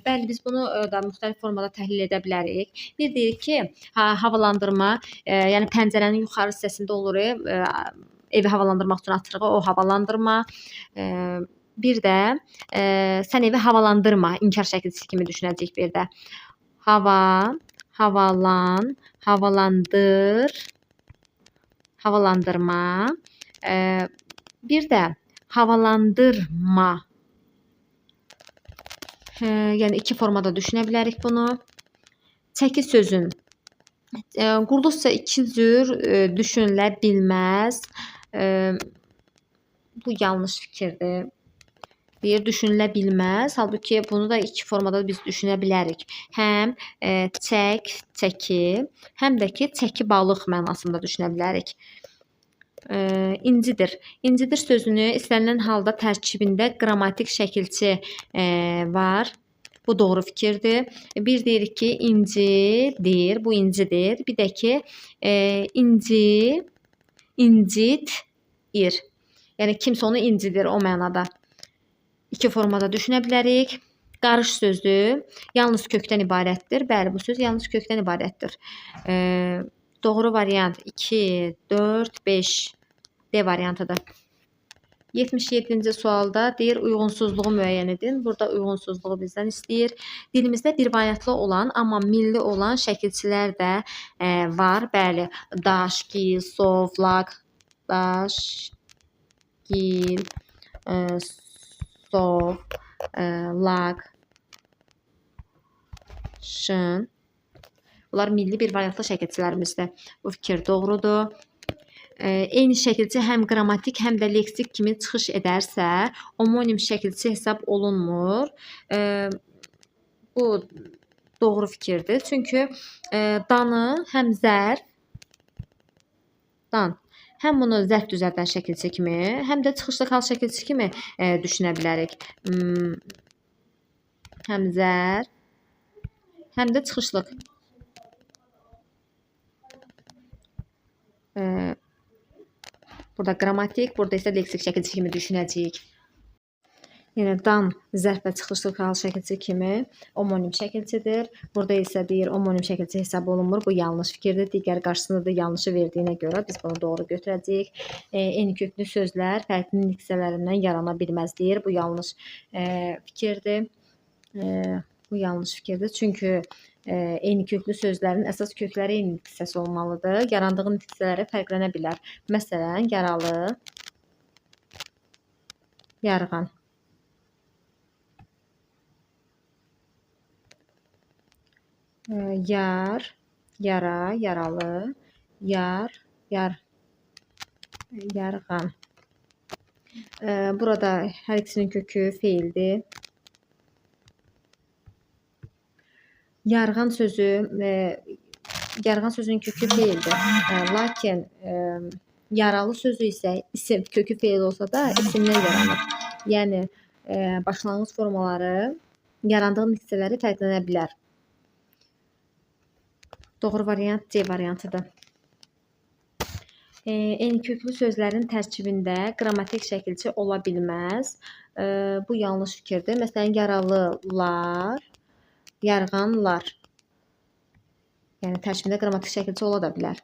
Bəli, biz bunu da müxtəlif formada təhlil edə bilərik. Bir deyir ki, havalandırma, yəni pəncərənin yuxarı hissəsində olur, evi havalandırmaq üçün açırıq, o havalandırma. Bir də sən evi havalandırma, inkar şəkilçisi kimi düşünəcəyik bir də. Hava, havalan, havalandır, havalandırma. Bir də havalandırma. Yəni iki formada düşünə bilərik bunu. Çəki sözün quruluşsa iki cür düşünülə bilməz. Bu yanlış fikirdir. Bir, düşünülə bilməz. Halbuki bunu da iki formada biz düşünə bilərik. Həm çək, çəki, həm də ki, çəki balıq mənasında düşünə bilərik. İncidir. İncidir sözünü istənilən halda tərkibində qrammatik şəkilçi var. Bu doğru fikirdir. Bir deyirik ki, incidir. Bu incidir. Bir də ki, inci, incitir. Yəni kimsə onu incidir o mənada. İki formada düşünə bilərik. Qarış sözü yalnız kökdən ibarətdir. Bəli, bu söz yalnız kökdən ibarətdir. Doğru variant 2, 4, 5 D variantıdır. 77-ci sualda deyir uyğunsuzluğu müəyyən edin. Burada uyğunsuzluğu bizdən istəyir. Dilimizdə bir variantlı olan, amma milli olan şəkilçilər də var. Bəli, daş, gil, sov, lag, daş, gil, sov, lag, şın. Bunlar milli bir variantlı şəkilçilərimizdir. Bu fikir doğrudur. Eyni şəkilçi həm qrammatik, həm də leksik kimi çıxış edərsə, homonim şəkilçi hesab olunmur. Bu doğru fikirdir. Çünki danı həm zərf, dan, həm bunu zərf düzəldən şəkilçi kimi, həm də çıxışlı hal şəkilçi kimi düşünə bilərik. Həm zərf, həm də çıxışlıq. Burada qrammatik, burada isə leksik şəkilçi kimi düşünəcəyik. Yəni dan zərf və çıxışlıq hal şəkilçi kimi homonim şəkilçidir. Burada isə deyir homonim şəkilçi hesab olunmur. Bu yanlış fikirdir. Digər qarşısında da yanlışı verdiyinə görə biz bunu doğru götürəcəyik. Eyni köklü sözlər fərqli niksələrindən yarana bilməz deyir. Bu yanlış fikirdir. Bu yanlış fikirdir. Çünki eyni köklü sözlərin əsas kökləri eyni niksəsi olmalıdır. Yarandığı niksələri fərqlənə bilər. Məsələn, yaralı, yarğan. Yar, yara, yaralı, yar, yarğan. Burada hər ikisinin kökü feildir. Yarğan sözünün kökü feildir. Lakin yaralı sözü isə isim, kökü feil olsa da isimdən yaranır. Yəni başlanğıc formaları, yarandığı niksələri fərqlənə bilər. Doğru variant C variantıdır. Eyni köklü sözlərin tərkibində qrammatik şəkilçi ola bilməz. Bu yanlış fikirdir. Məsələn, yaralılar, yarğanlar. Yəni tərkibində qrammatik şəkilçi ola da bilər.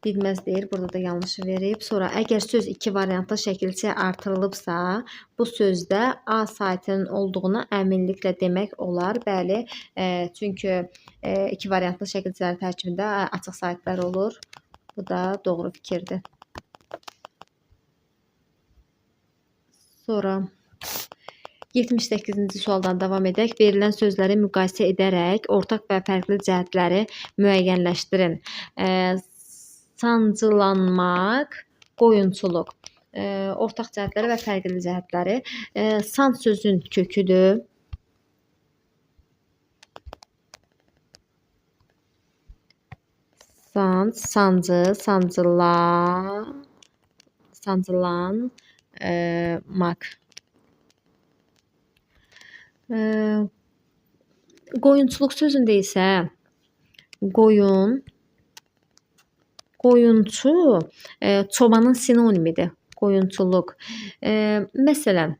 Bilməz deyir, burada da yanlışı verib. Sonra əgər söz iki variantlı şəkilçiyə artırılıbsa, bu sözdə A saitinin olduğunu əminliklə demək olar. Bəli, çünki iki variantlı şəkilçilərin tərkibində açıq saitlər olur. Bu da doğru fikirdir. Sonra 78-ci sualdan davam edək. Verilən sözləri müqayisə edərək ortaq və fərqli cəhətləri müəyyənləşdirin. Sancılanmaq, qoyunçuluq. Ortaq cəhətləri və fərqli cəhətləri. Sanc sözün köküdür. Sanc, sancı, sancılanmaq. Qoyunçuluq sözündə isə qoyun, qoyunçu çobanın sinonimidir. Qoyunçuluq. Məsələn,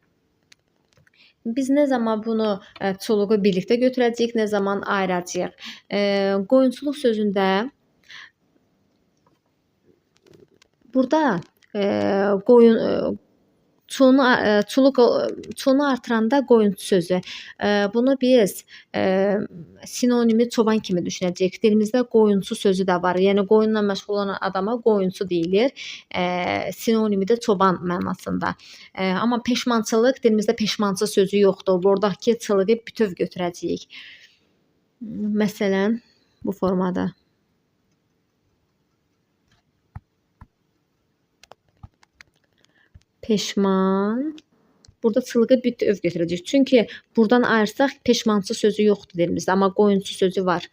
biz nə zaman bunu çuluğu birlikdə götürəcəyik, nə zaman ayıracağıq. Qoyunçuluq sözündə burada çuluğu artıranda qoyunçu sözü. Bunu biz sinonimi çoban kimi düşünəcəyik. Dilimizdə qoyunçu sözü də var. Yəni qoyunla məşğul olan adama qoyunçu deyilir. Sinonimi də çoban mənasında. Amma peşmançılıq, dilimizdə peşmançı sözü yoxdur. Buradakı çılığı bütöv götürəcəyik. Məsələn, bu formada. Peşman. Burada çılığı bütöv götürəcəyik. Çünki buradan ayırsaq peşmançı sözü yoxdur dilimizdə, amma qoyunçu sözü var.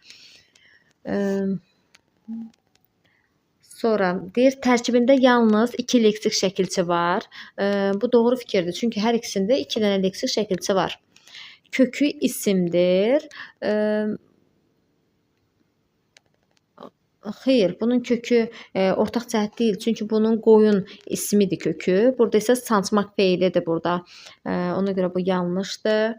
Sonra deyir, tərkibində yalnız iki leksik şəkilçi var. Bu doğru fikirdir. Çünki hər ikisində iki dənə leksik şəkilçi var. Kökü isimdir. Xeyr, bunun kökü ortaq cəhət deyil. Çünki bunun qoyun ismidir kökü. Burada isə sancmaq feilidir burada. Ona görə bu yanlışdır.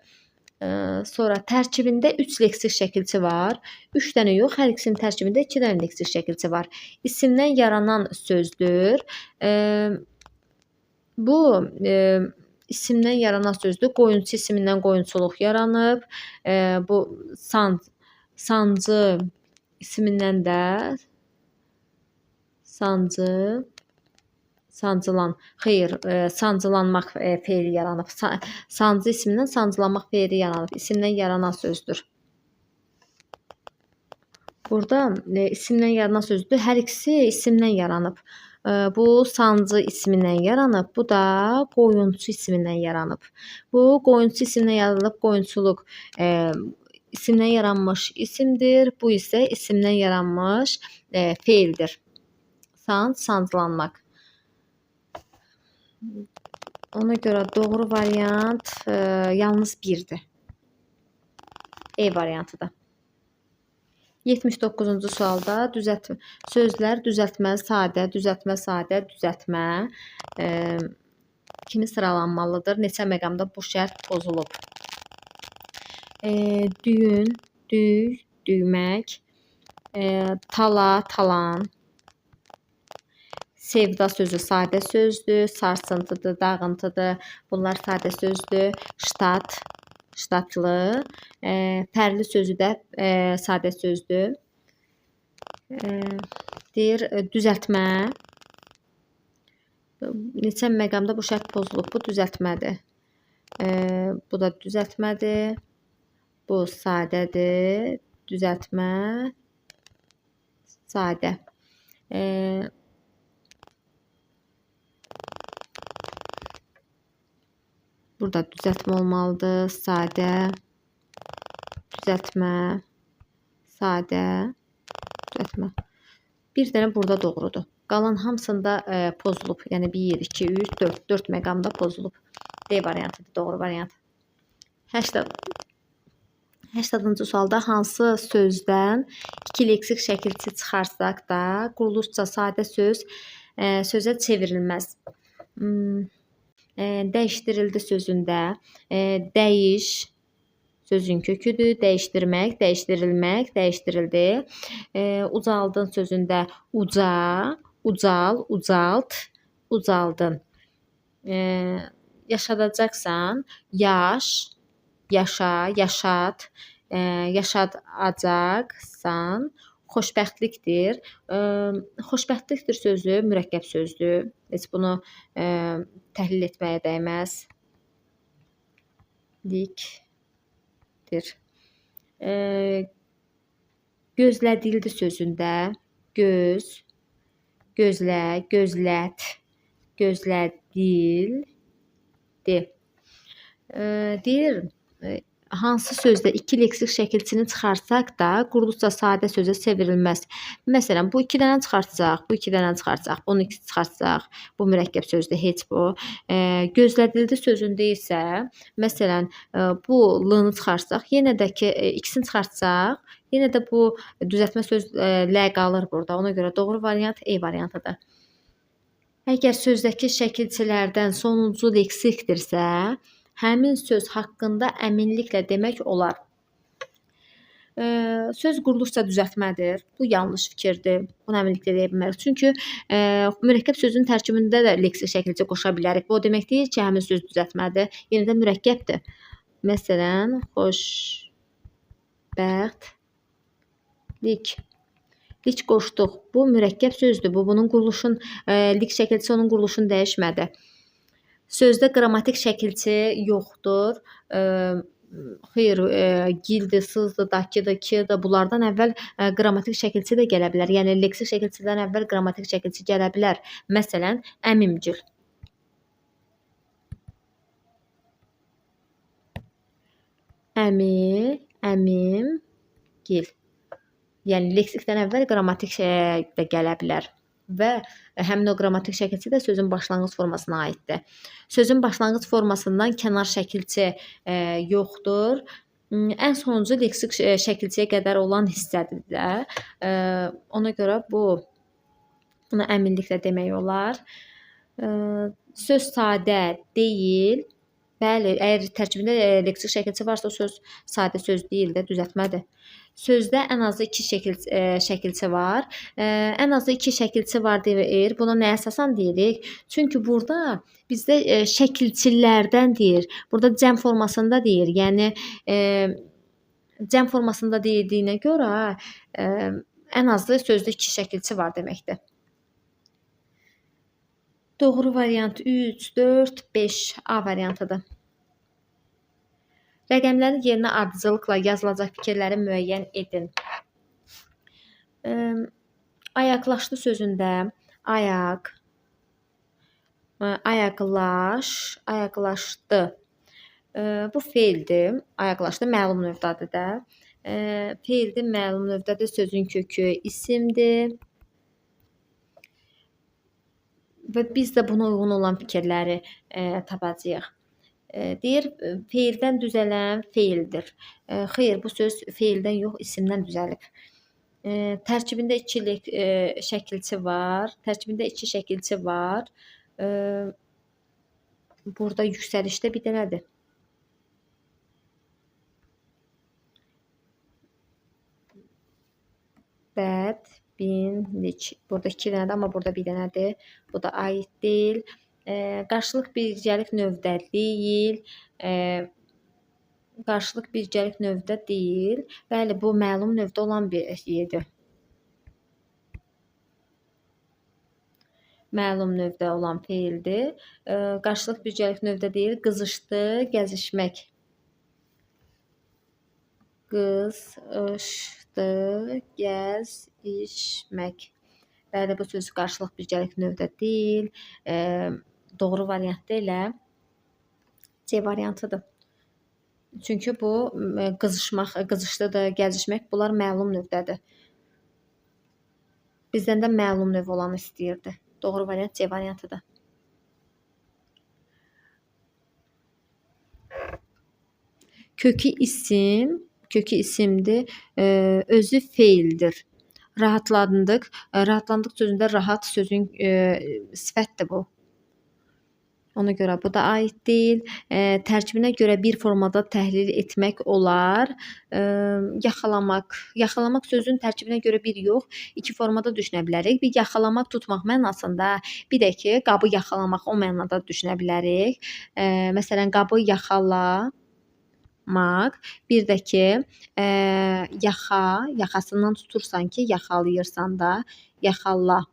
Sonra tərkibində 3 leksik şəkilçi var. 3 dənə yox, hər ikisinin tərkibində 2 dənə leksik şəkilçi var. İsimdən yaranan sözdür. Bu isimdən yaranan sözdür. Qoyunçu ismindən qoyunçuluq yaranıb. Bu sancı ismindən də sancılanmaq feili yaranıb. Sancı ismindən sancılanmaq feili yaranıb. İsimdən yaranan sözdür. Burada isimdən yaranan sözdür. Hər ikisi isimdən yaranıb. Bu sancı ismindən yaranıb. Bu da qoyunçu ismindən yaranıb. Bu qoyunçu ismindən yaranıb. Qoyunçuluq isimdən yaranmış isimdir. Bu isə isimdən yaranmış feildir. Sancılanmaq. Ona görə doğru variant yalnız 1-dir. E variantıdır. 79-cu sualda sözlər düzəltmə, sadə, düzəltmə, sadə, düzəltmə kimi sıralanmalıdır. Neçə məqamda bu şərt pozulub? Düyün, düy, düymək, tala, talan, sevda sözü sadə sözdür, sarsıntıdır, dağıntıdır. Bunlar sadə sözdür. Ştat, ştatlı, fərli sözü də sadə sözdür. Deyir, düzəltmə. Neçə məqamda bu şərt pozulub? Bu düzəltmədir. Bu da düzəltmədir. Bu sadədir. Düzəltmə, sadə. Burada düzəltmə olmalıdır. Sadə, düzəltmə, sadə, düzəltmə. Bir dənə burada doğrudur. Qalan hamısında pozulub. Yəni 1, 2, 3, 4. 4 məqamda pozulub. D variantıdır doğru variant. 80-cı sualda hansı sözdən iki leksik şəkilçi çıxarsaq da quruluşca sadə söz sözə çevrilməz. Dəyişdirildi sözündə dəyiş sözün köküdür. Dəyişdirmək, dəyişdirilmək, dəyişdirildi. Ucaldın sözündə uca, ucal, ucalt, ucaldın. Yaşadacaqsan yaş, yaşa, yaşat, yaşadacaqsan xoşbəxtlikdir. Xoşbəxtlikdir sözü mürəkkəb sözdür. Heç bunu təhlil etməyə dəyməz. Likdir. Gözlədildi sözündə göz, gözlə, gözlət, gözlədildi. Deyir, hansı sözdə iki leksik şəkilçini çıxarsaq da quruluşca sadə sözə çevrilməz. Məsələn, bu iki dənə çıxartsaq, bu iki dənə çıxartsaq, bunu iki çıxartsaq, bu mürəkkəb sözdür, heç bu. Gözlədildi sözündə isə, məsələn, bu l-nı çıxarsaq, yenə də ki, ikisini çıxartsaq, yenə də bu düzəltmə söz l qalır burada. Ona görə doğru variant E variantıdır. Əgər sözdəki şəkilçilərdən sonuncu leksikdirsə, həmin söz haqqında əminliklə demək olar. Söz quruluşca düzəltmədir. Bu yanlış fikirdir. Bunu əminliklə deyə bilmərik. Çünki mürəkkəb sözün tərkibində də leksik şəkilçi qoşa bilərik. Bu o demək deyil ki, həmin söz düzəltmədir. Yenə də mürəkkəbdir. Məsələn, xoşbəxtlik. Lik qoşduq. Bu mürəkkəb sözdür. Bu bunun quruluşun lik şəkilçisi onun quruluşunu dəyişmədi. Sözdə qrammatik şəkilçi yoxdur. Xeyr, gildir, sızdır, dakıdır, kidir. Bunlardan əvvəl qrammatik şəkilçi də gələ bilər. Yəni leksik şəkilçidən əvvəl qrammatik şəkilçi gələ bilər. Məsələn, əmimgil. Əmi, əmimgil. Yəni leksikdən əvvəl qrammatik də gələ bilər. Və həmin o qrammatik şəkilçi də sözün başlanğıc formasına aiddir. Sözün başlanğıc formasından kənar şəkilçi yoxdur. Ən sonuncu leksik şəkilçiyə qədər olan hissədir də. Ona görə bunu əminliklə demək olar. Söz sadə deyil. Bəli, əgər tərkibində leksik şəkilçi varsa, o söz sadə söz deyil də, düzəltmədir. Sözdə ən azı iki şəkilçi var. Ən azı iki şəkilçi var deyir. Buna nə əsasən deyirik? Çünki burada bizdə şəkilçilərdən deyir. Burada cəm formasında deyir. Yəni cəm formasında deyildiyinə görə ən azı sözdə iki şəkilçi var deməkdir. Doğru variant 3, 4, 5 A variantıdır. Rəqəmlərin yerinə ardıcıllıqla yazılacaq fikirləri müəyyən edin. Ayaqlaşdı sözündə ayaq, ayaqlaş, ayaqlaşdı. Bu feildir. Ayaqlaşdı məlum növdədir də. Feildir, məlum növdədir. Sözün kökü isimdir. Və biz də buna uyğun olan fikirləri tapacağıq. Deyir, feildən düzələn feildir. Xeyr, bu söz feildən yox, isimdən düzəlib. Tərkibində iki şəkilçi var. Burada yüksəlişdə bir dənədir. Bədbinlik. Burada iki dənədir, amma burada bir dənədir. Bu da aid deyil. Qarşılıq bircəlik növdə deyil. Qarşılıq bircəlik növdə deyil. Bəli, bu məlum növdə olan bir yerdir. Məlum növdə olan feildir. Qarşılıq bircəlik növdə deyil. Qızışdı, gəzişmək. Qızışdı, gəzişmək. Bəli, bu söz qarşılıq bircəlik növdə deyil. Doğru variant da elə C variantıdır. Çünki bu qızışmaq, qızışdıdır, gəzişmək bunlar məlum növdədir. Bizdən də məlum növ olanı istəyirdi. Doğru variant C variantıdır. Kökü isim, kökü isimdir, özü feildir. Rahatlandıq. Rahatlandıq sözündə rahat sözün sifətdir bu. Ona görə bu da aid deyil. Tərkibinə görə bir formada təhlil etmək olar. Yaxalamaq. Yaxalamaq sözünün tərkibinə görə bir yox, iki formada düşünə bilərik. Bir yaxalamaq, tutmaq mənasında, bir də ki, qabı yaxalamaq o mənada düşünə bilərik. Məsələn, qabı yaxalamaq, bir də ki, yaxasından tutursan ki, yaxalayırsan da, yaxala.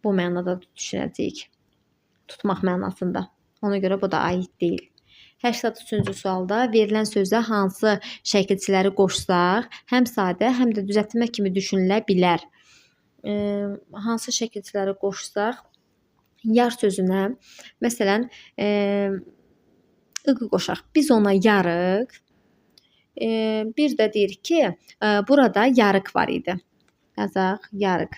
Bu mənada düşünəcəyik. Tutmaq mənasında. Ona görə bu da aid deyil. 83-cü sualda verilən sözə hansı şəkilçiləri qoşsaq, həm sadə, həm də düzəltmə kimi düşünülə bilər. Hansı şəkilçiləri qoşsaq, yar sözünə, məsələn, ığı qoşaq. Biz ona yarıq. Bir də deyir ki, burada yarıq var idi. Yazaq, yarıq.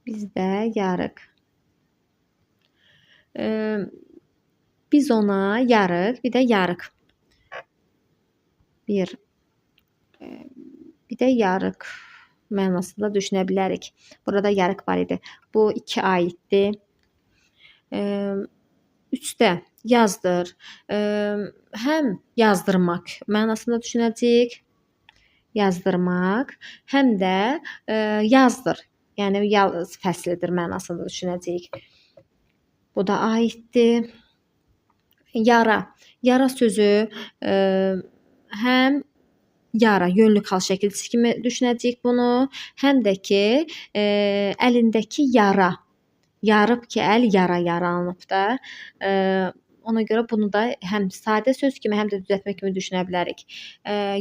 Bizdə yarıq. Biz ona yarıq, bir də yarıq. Bir də yarıq mənasında düşünə bilərik. Burada yarıq var idi. Bu iki aiddir. 3-də yazdır. Həm yazdırmaq mənasında düşünəcəyik. Yazdırmaq, həm də yazdır. Yəni yaz fəslidir mənasında düşünəcəyik. Bu da aiddir. Yara. Yara sözü həm yara, yönlü hal şəkilçisi kimi düşünəcəyik bunu, həm də ki, əlindəki yara. Yarıb ki, əl yara yaranıb da. Ona görə bunu da həm sadə söz kimi, həm də düzəltmə kimi düşünə bilərik.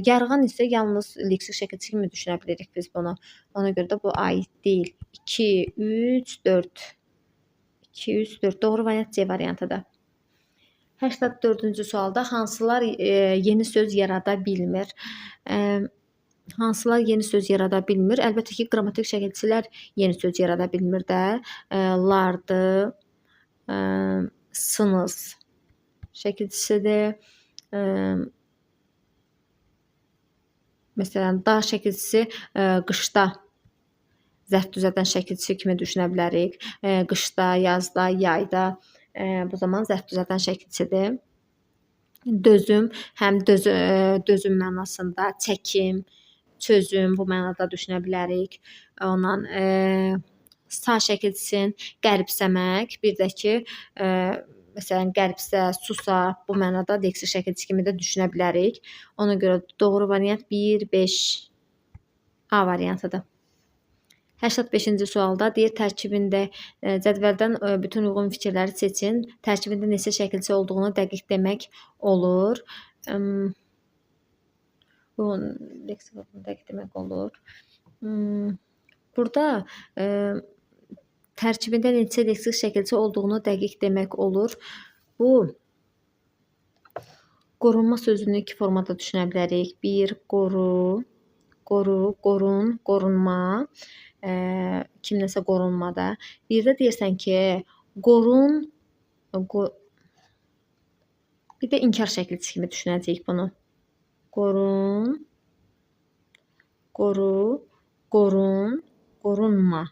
Yarğan isə yalnız leksik şəkilçisi kimi düşünə bilirik biz bunu. Ona görə də bu aid deyil. 2, 3, 4. 2, 3, 4. Doğru variant C variantıdır. 84-cü sualda hansılar yeni söz yarada bilmir? Hansılar yeni söz yarada bilmir? Əlbəttə ki, qrammatik şəkilçilər yeni söz yarada bilmir də. Lardı, sınız şəkilçisidir. Məsələn, da şəkilçisi qışda zərf düzəldən şəkilçisi kimi düşünə bilərik. Qışda, yazda, yayda bu zaman zərf düzəldən şəkilçisidir. Dözüm, həm dözüm mənasında, çəkim, çözüm bu mənada düşünə bilərik. Ondan sağ şəkilçisini qəribsəmək, bir də ki, məsələn, qəribsə, susa bu mənada leksik şəkilçisi kimi də düşünə bilərik. Ona görə doğru variant 1, 5 A variantıdır. 85-ci sualda deyir, tərkibində cədvəldən bütün uyğun fikirləri seçin. Tərkibində neçə şəkilçi olduğunu dəqiq demək olur. Leksik dəqiq demək olur. Burada tərkibində neçə leksik şəkilçi olduğunu dəqiq demək olur. Bu qorunma sözünü iki formada düşünə bilərik. Bir, qoru, qorun, qorunma. Kimləsə qorunmada. Bir də deyirsən ki, qorun, bir də inkar şəkilçisi kimi düşünəcəyik bunu. Qorun, qoru, qorun, qorunma.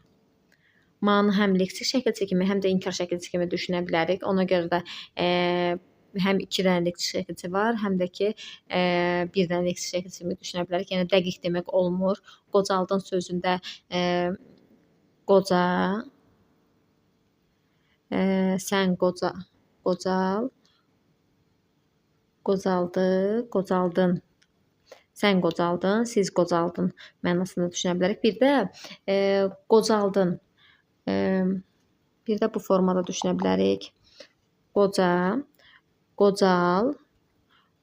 Manı həm leksik şəkilçisi kimi, həm də inkar şəkilçisi kimi düşünə bilərik. Ona görə də həm 2 dənə leksik şəkilçisi var, həm də ki, 1 dənə leksik şəkilçisi kimi düşünə bilərik. Yəni dəqiq demək olmur. Qocaldın sözündə qoca, sən qocal, qocaldı, qocaldın. Sən qocaldın, siz qocaldın mənasında düşünə bilərik. Bir də qocaldın. Bir də bu formada düşünə bilərik. Qoca, qocal,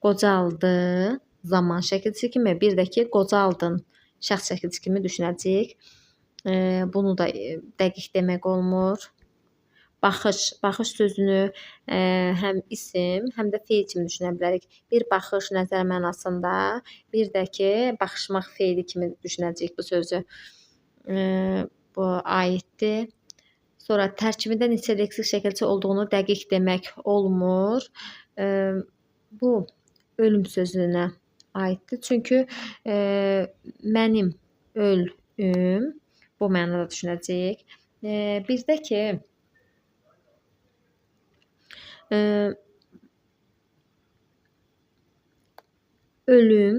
qocaldı, zaman şəkilçisi kimi, bir də ki, qocaldın şəxs şəkilçisi kimi düşünəcəyik. Bunu da dəqiq demək olmur. Baxış, baxış sözünü həm isim, həm də feil kimi düşünə bilərik. Bir baxış nəzər mənasında, bir də ki, baxışmaq feili kimi düşünəcəyik bu sözü. Bu aiddir. Sonra tərkibində neçə leksik şəkilçi olduğunu dəqiq demək olmur. Bu ölüm sözünə aiddir. Çünki mənim ölüm bu mənada düşünəcəyik. Bir də ki ölüm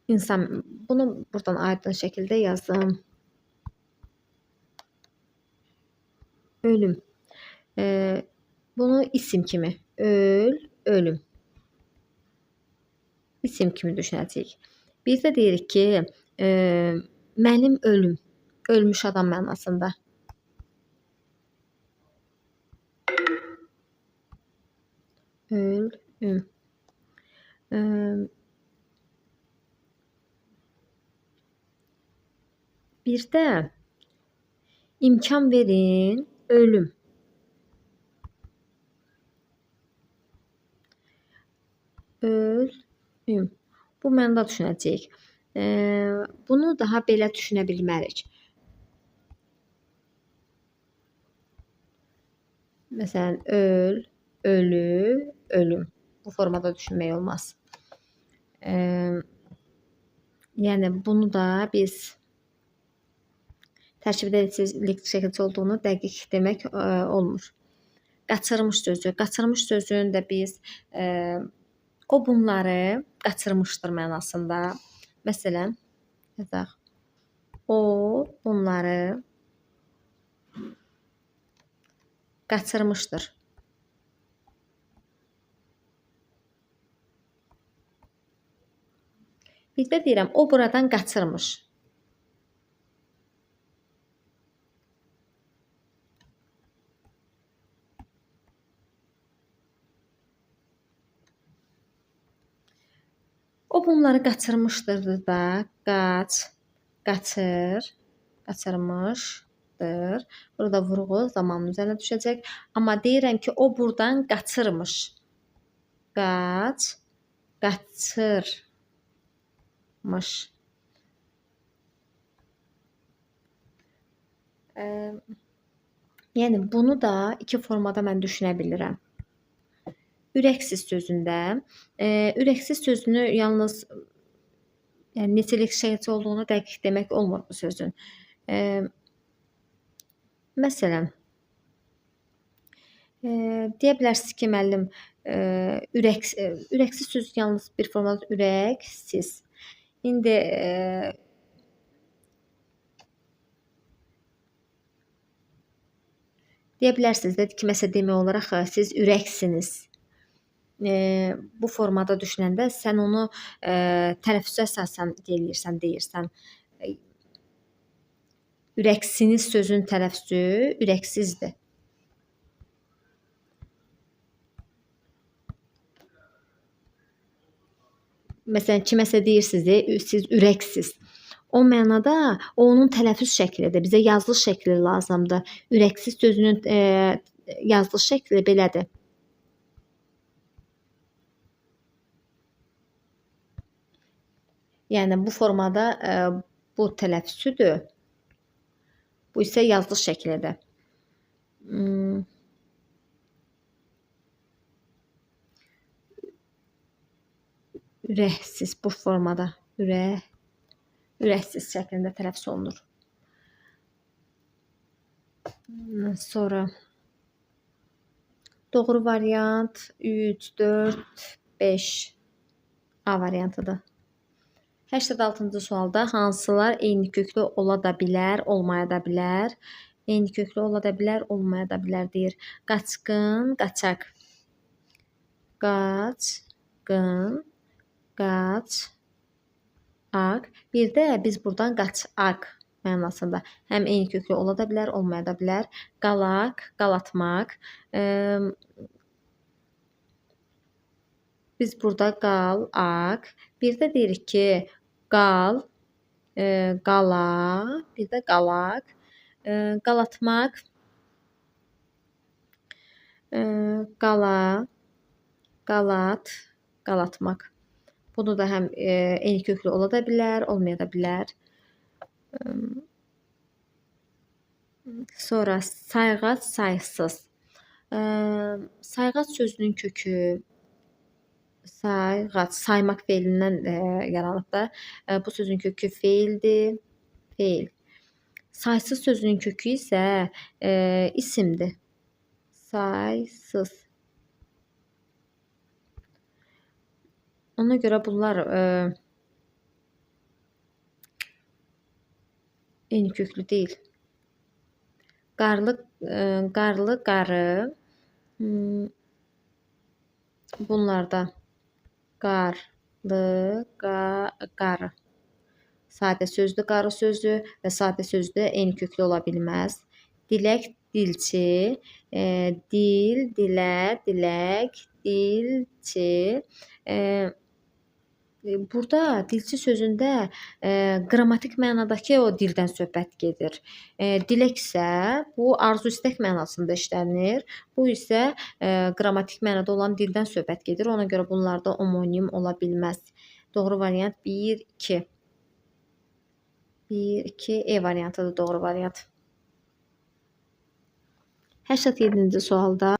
insan, bunu buradan aydın şəkildə yazdım. Ölüm. Bunu isim kimi, ölüm. İsim kimi düşünəcəyik. Bir də deyirik ki, mənim ölüm, ölmüş adam mənasında. Ölüm. Bir də imkan verin, ölüm. Ölüm. Bu mənada düşünəcəyik. Bunu daha belə düşünə bilmərik. Məsələn, ölü, ölüm. Bu formada düşünmək olmaz. Yəni bunu da biz tərkibində leksik şəkilçi olduğunu dəqiq demək olmur. Qaçırmış sözü. Qaçırmış sözünü də biz o bunları qaçırmışdır mənasında. Məsələn, yazaq. O bunları qaçırmışdır. Bir də deyirəm, o buradan qaçırmış. O bunları qaçırmışdır da, qaçır, qaçırmışdır. Burada vurğu zamanın üzərinə düşəcək. Amma deyirəm ki, o buradan qaçırmış. Qaçırmış. Yəni bunu da iki formada mən düşünə bilirəm. Ürəksiz sözündə, ürəksiz sözünü yalnız yəni neçə leksik şəkilçi olduğunu dəqiq demək olmur bu sözün. Məsələn, deyə bilərsiniz ki, müəllim, ürəksiz söz yalnız bir formada ürəksiz. İndi deyə bilərsiniz də kiməsə demək olaraq siz ürəksiniz. Bu formada düşünəndə sən onu tələffüzə əsasən deyirsən. Ürəksiniz sözün tələffüzü ürəksizdir. Məsələn, kiməsə deyirsiniz, siz ürəksiz. O mənada onun tələffüz şəklidir. Bizə yazılış şəkli lazımdır. Ürəksiz sözünün yazılış şəkli belədir. Yəni bu formada bu tələffüzüdür. Bu isə yazılış şəklidir. Ürəksiz bu formada, ürəksiz şəklində tələffüz olunur. Sonra doğru variant 3, 4, 5 A variantıdır. 86-cı sualda hansılar eyni köklü ola da bilər, olmaya da bilər? Eyni köklü ola da bilər, olmaya da bilər deyir. Qaçqın, qaçaq. Qaçqın, qaçaq. Bir də biz buradan qaçaq mənasında həm eyni köklü ola da bilər, olmaya da bilər. Qalaq, qalatmaq. Biz burada qalaq. Bir də deyirik ki, qal, qala, bir də qalaq. Qalatmaq, qala, qalat, qalatmaq. Bunu da həm eyni köklü ola da bilər, olmaya da bilər. Sonra sayğac, saysız. Sayğac sözünün kökü sayğac, saymaq feilindən yaranıb da. Bu sözün kökü feildir, feil. Saysız sözünün kökü isə isimdir. Saysız. Ona görə bunlar eyni köklü deyil. Qarlı, qarlı, qarı. Bunlarda qarlı, qarı. Sadə sözdür, qarı sözü və sadə sözdür eyni köklü ola bilməz. Dilək, dilçi, dil, dilə, dilək, dilçi. Burada dilçi sözündə qrammatik mənadakı o dildən söhbət gedir. Dilək isə bu arzu istək mənasında işlənir. Bu isə qrammatik mənada olan dildən söhbət gedir. Ona görə bunlarda homonim ola bilməz. Doğru variant 1, 2. 1, 2 E variantıdır doğru variant. 87-ci sualda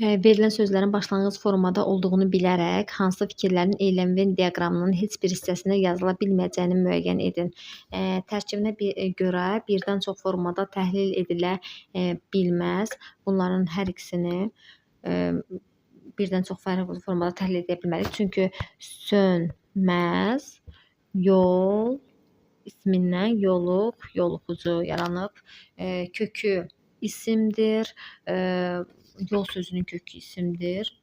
verilən sözlərin başlanğıc formada olduğunu bilərək hansı fikirlərin eylemvin diaqramının heç bir hissəsində yazıla bilməyəcəyini müəyyən edin. Tərkibinə görə birdən çox formada təhlil edilə bilməz. Bunların hər ikisini birdən çox fərqli formada təhlil edə bilmərik. Çünki sönməz, yol ismindən yoluq, yoluxucu yaranıb. Kökü isimdir. Yol sözünün kökü isimdir.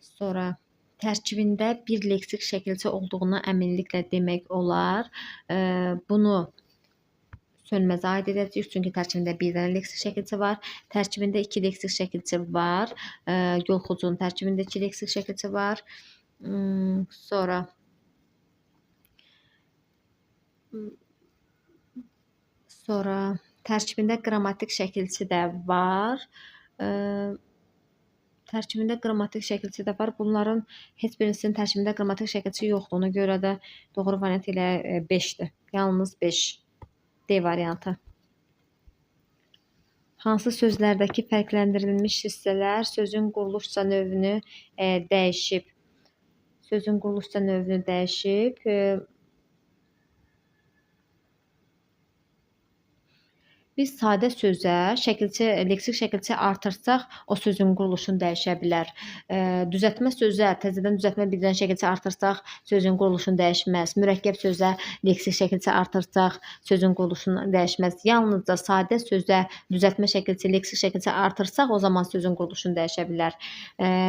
Sonra tərkibində bir leksik şəkilçi olduğuna əminliklə demək olar. Bunu sönməzə aid edəcəyik. Çünki tərkibində bir dənə leksik şəkilçi var. Tərkibində 2 leksik şəkilçi var. Yoluxucunun tərkibində 2 leksik şəkilçi var. Sonra tərkibində qrammatik şəkilçi də var. Tərkibində qrammatik şəkilçi də var. Bunların heç birisinin tərkibində qrammatik şəkilçi yoxdur. Ona görə də doğru variant ilə 5-dir. Yalnız 5. D variantı. Hansı sözlərdəki fərqləndirilmiş hissələr sözün quruluşca növünü dəyişib? Sözün quruluşca növünü dəyişib. Biz sadə sözə leksik şəkilçi artırsaq, o sözün quruluşunu dəyişə bilər. Düzəltmə sözə təzədən düzəltmə bildirən şəkilçi artırsaq, sözün quruluşunu dəyişməz. Mürəkkəb sözə leksik şəkilçi artırsaq, sözün quruluşunu dəyişməz. Yalnızca sadə sözə düzəltmə şəkilçi, leksik şəkilçi artırsaq, o zaman sözün quruluşunu dəyişə bilər.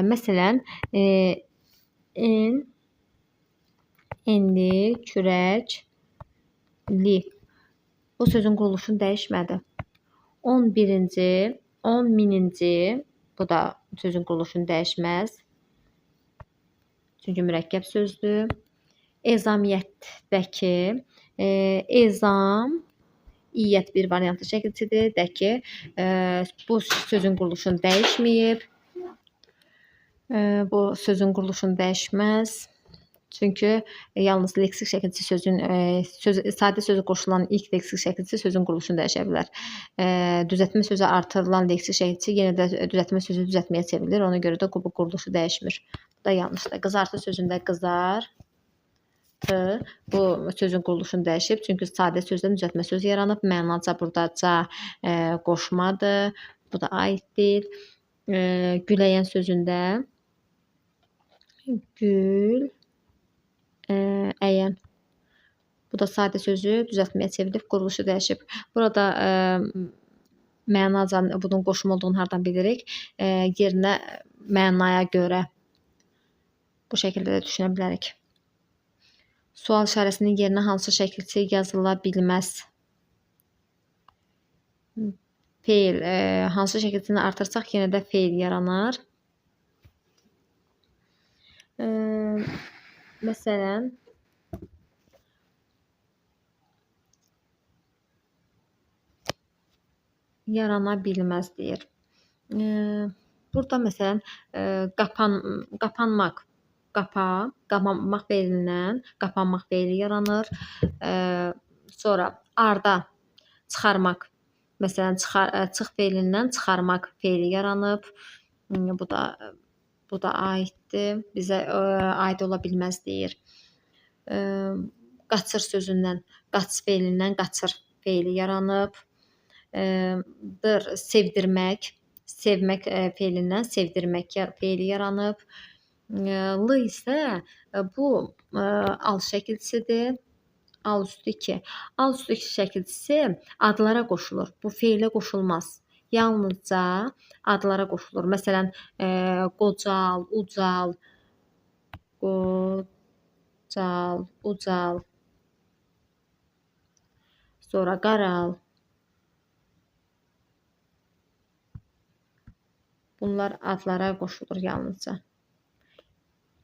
Məsələn, enli, kürəkli. Bu sözün quruluşunu dəyişmədi. 11-ci, 10 mininci, bu da sözün quruluşunu dəyişməz. Çünki mürəkkəb sözdür. Ezamiyyətdəki, ezam, iyyət bir variantlı şəkilçidir. Dəki, bu sözün quruluşunu dəyişməyib. Bu sözün quruluşunu dəyişməz. Çünki yalnız leksik şəkilçi sadə sözə qoşulan ilk leksik şəkilçi sözün quruluşunu dəyişə bilər. Düzəltmə sözə artırılan leksik şəkilçi yenə də düzəltmə sözü düzəltməyə çevrilir. Ona görə də bu quruluşu dəyişmir. Bu da yanlışdır. Qızartı sözündə qızartı bu sözün quruluşunu dəyişib. Çünki sadə sözdən düzəltmə söz yaranıb. Mənaca burdaca qoşmadır. Bu da aid deyil. Güləyən sözündə gül əyən. Bu da sadə sözü düzəltməyə çevrilib, quruluşu dəyişib. Burada mənaca bunun qoşma olduğunu hardan bilirik? Yerinə mənaya görə bu şəkildə də düşünə bilərik. Sual işarəsinin yerinə hansı şəkilçi yazıla bilməz? Feil. Hansı şəkilçini artırsaq yenə də feil yaranar. Məsələn, yarana bilməz deyir. Burada məsələn qapanmaq, qapanmaq feilindən qapanmaq feili yaranır. Sonra arda çıxarmaq, Məsələn, çıx feilindən çıxarmaq feili yaranıb. Bu da aiddir. Bizə aid ola bilməz deyir. Qaçır sözündən, qaç feilindən qaçır feili yaranıb. Sevdirmək, sevmək feilindən sevdirmək feili yaranıb. L isə bu al şəkilçisidir. Al üstü 2. Al üstü 2 şəkilçisi adlara qoşulur. Bu feilə qoşulmaz. Yalnızca adlara qoşulur. Məsələn, qocal, ucal, ucal, sonra qaral. Bunlar adlara qoşulur yalnızca.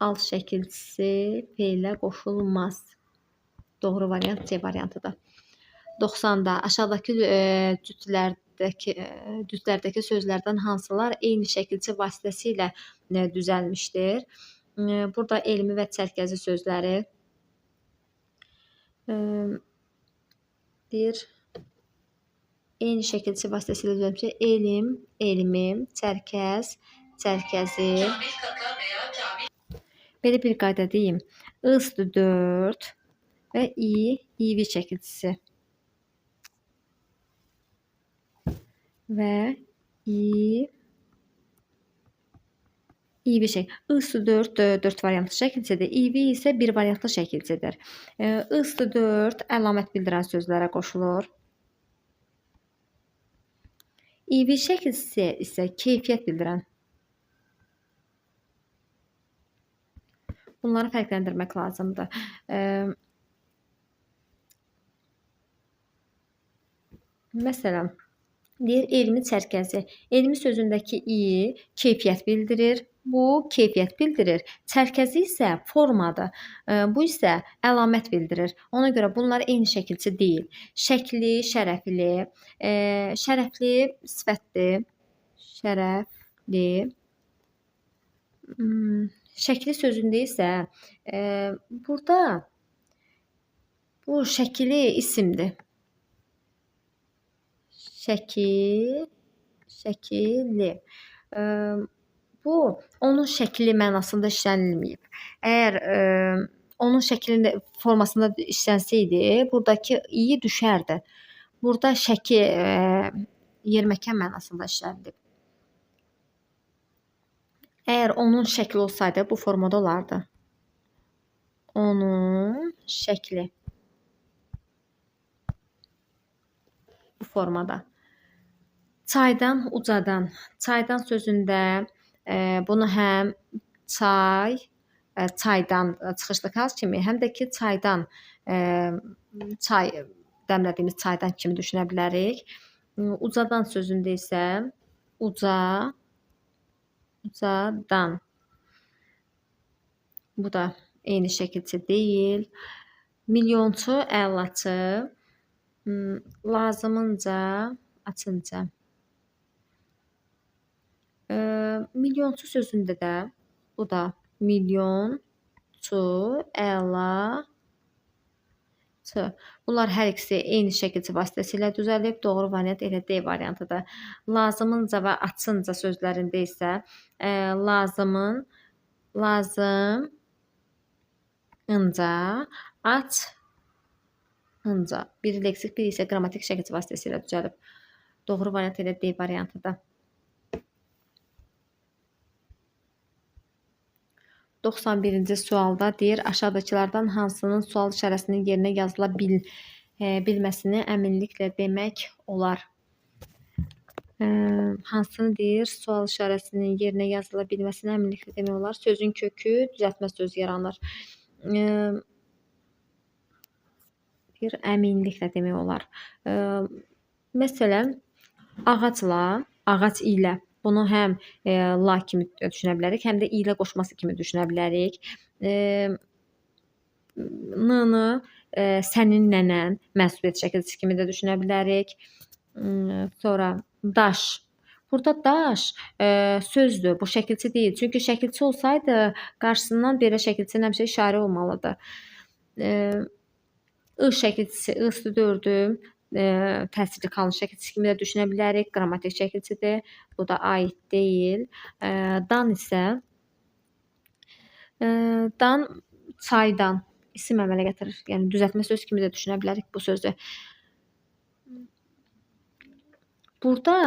Al şəkilçisi feilə qoşulmaz. Doğru variant C variantıdır. 90-da aşağıdakı cütlərdəki sözlərdən hansılar eyni şəkilçi vasitəsilə düzəlmişdir? Burada elmi və çərkəzi sözləri deyir. Eyni şəkilçi vasitəsilə düzəlmişdir. Elm, elmim, çərkəz, çərkəzi. Belə bir qayda deyim. I üstü 4 və İV şəkilçisi. Və İV şəkil. I üstü 4 variantlı şəkilçidir. İV isə bir variantlı şəkilçidir. I üstü 4 əlamət bildirən sözlərə qoşulur. İV şəkilçisi isə keyfiyyət bildirən. Bunları fərqləndirmək lazımdır. Məsələn, deyir elmi çərkəzi. Elmi sözündəki i keyfiyyət bildirir. Bu keyfiyyət bildirir. Çərkəzi isə formadır. Bu isə əlamət bildirir. Ona görə bunlar eyni şəkilçi deyil. Şəkli, şərəfli, şərəfli sifətdir. Şərəfli. Şəkli sözündə isə burada bu şəkili isimdir. Şəkili. Bu onun şəkli mənasında işlənilməyib. Əgər onun şəklində formasında işlənsəydi, buradakı i düşərdi. Burada şəkil yer-məkan mənasında işlənilib. Əgər onun şəkli olsaydı, bu formada olardı. Onun şəkli. Bu formada. Çaydan, ucadan. Çaydan sözündə bunu həm çaydan çıxışlı kaz kimi, həm də ki çaydan, çay dəmlədiyimiz çaydan kimi düşünə bilərik. Ucadan sözündə isə ucadan. Bu da eyni şəkilçi deyil. Milyonçu, əlaçı, lazımınca, açınca. Milyonçu sözündə də bu da milyonçu, əlaçı. Bunlar hər ikisi eyni şəkilçi vasitəsilə düzəlib. Doğru variant elə D variantıdır. Lazımınca və açınca sözlərində isə lazımınca, açınca. Biri leksik, biri isə qrammatik şəkilçi vasitəsilə düzəlib. Doğru variant elə D variantıdır. 91-ci sualda deyir, aşağıdakılardan hansının sual işarəsinin yerinə yazıla bilməsini əminliklə demək olar? Hansını deyir, sual işarəsinin yerinə yazıla bilməsini əminliklə demək olar? Sözün kökü düzəltmə söz yaranır. Bir əminliklə demək olar. Məsələn, ağacla, ağac ilə. Bunu həm la kimi düşünə bilərik, həm də ilə qoşması kimi düşünə bilərik. N-nı sənin nənən mənsubiyyət şəkilçisi kimi də düşünə bilərik. Sonra daş. Burada daş sözdür, bu şəkilçi deyil. Çünki şəkilçi olsaydı qarşısından belə şəkilçinin həmişə işarə olmalıdır. I şəkilçisi, I üstü 4-ü təsirli qalmış şəkilçisi kimi də düşünə bilərik. Qrammatik şəkilçidir. Bu da aid deyil. Dan isə dan çaydan isim əmələ gətirir. Yəni düzəltmə söz kimi də düşünə bilərik bu sözü. Burada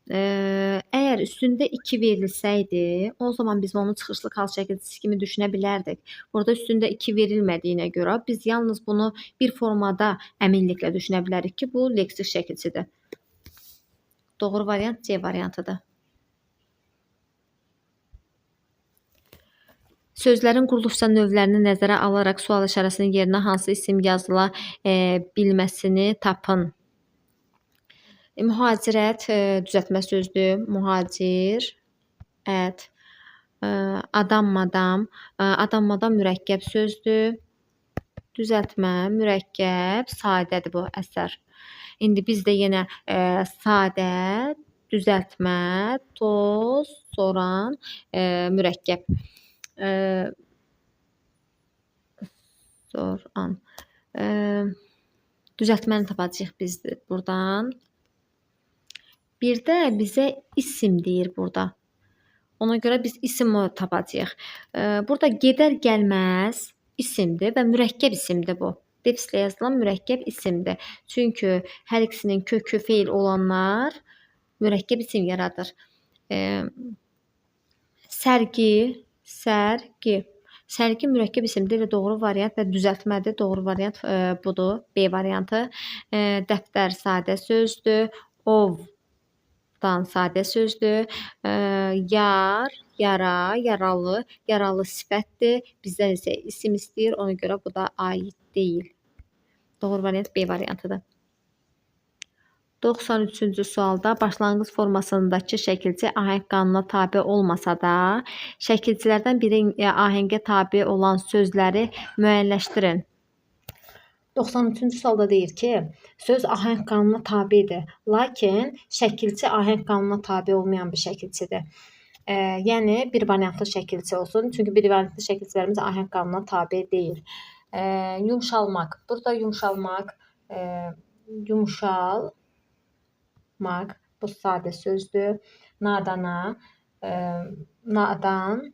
əgər üstündə 2 verilsəydi, o zaman biz onu çıxışlı qal şəkilçisi kimi düşünə bilərdik. Burada üstündə 2 verilmədiyinə görə biz yalnız bunu bir formada əminliklə düşünə bilərik ki, bu leksik şəkilçidir. Doğru variant C variantıdır. Sözlərin quruluşca növlərini nəzərə alaraq sual işarəsinin yerinə hansı isim yazıla bilməsini tapın. Mühacirət düzəltmə sözdür. Mühacirət. Adam, madam. Adam, madam mürəkkəb sözdür. Düzəltmə, mürəkkəb, sadədir bu əsər. İndi bizdə yenə sadə, düzəltmə, toz, soran, mürəkkəb. Soran. Düzəltməni tapacağıq biz buradan. Bir də bizə isim deyir burada. Ona görə biz isim tapacağıq. Burada gedər gəlməz isimdir və mürəkkəb isimdir bu. Defislə yazılan mürəkkəb isimdir. Çünki hər ikisinin kökü feil olanlar mürəkkəb isim yaradır. Sərgi, sərgi. Sərgi mürəkkəb isimdir və doğru variant və düzəltmədir. Doğru variant budur. B variantı. Dəftər sadə sözdür. Ovdan sadə sözdür. Yar, yara, yaralı. Yaralı sifətdir. Bizdən isə isim istəyir. Ona görə bu da aid deyil. Doğru variant B variantıdır. 93-cü sualda başlanğıc formasındakı şəkilçi ahəng qanununa tabe olmasa da, şəkilçilərdən biri ahəngə tabe olan sözləri müəyyənləşdirin. 93-cü sualda deyir ki, söz ahəng qanununa tabedir, lakin şəkilçi ahəng qanununa tabe olmayan bir şəkilçidir. Yəni bir variantlı şəkilçi olsun, çünki bir variantlı şəkilçilərimiz ahəng qanununa tabe deyil. Yumşalmaq. Burada yumşalmaq, yumşalmaq, bu sadə sözdür. Nadana, nadan,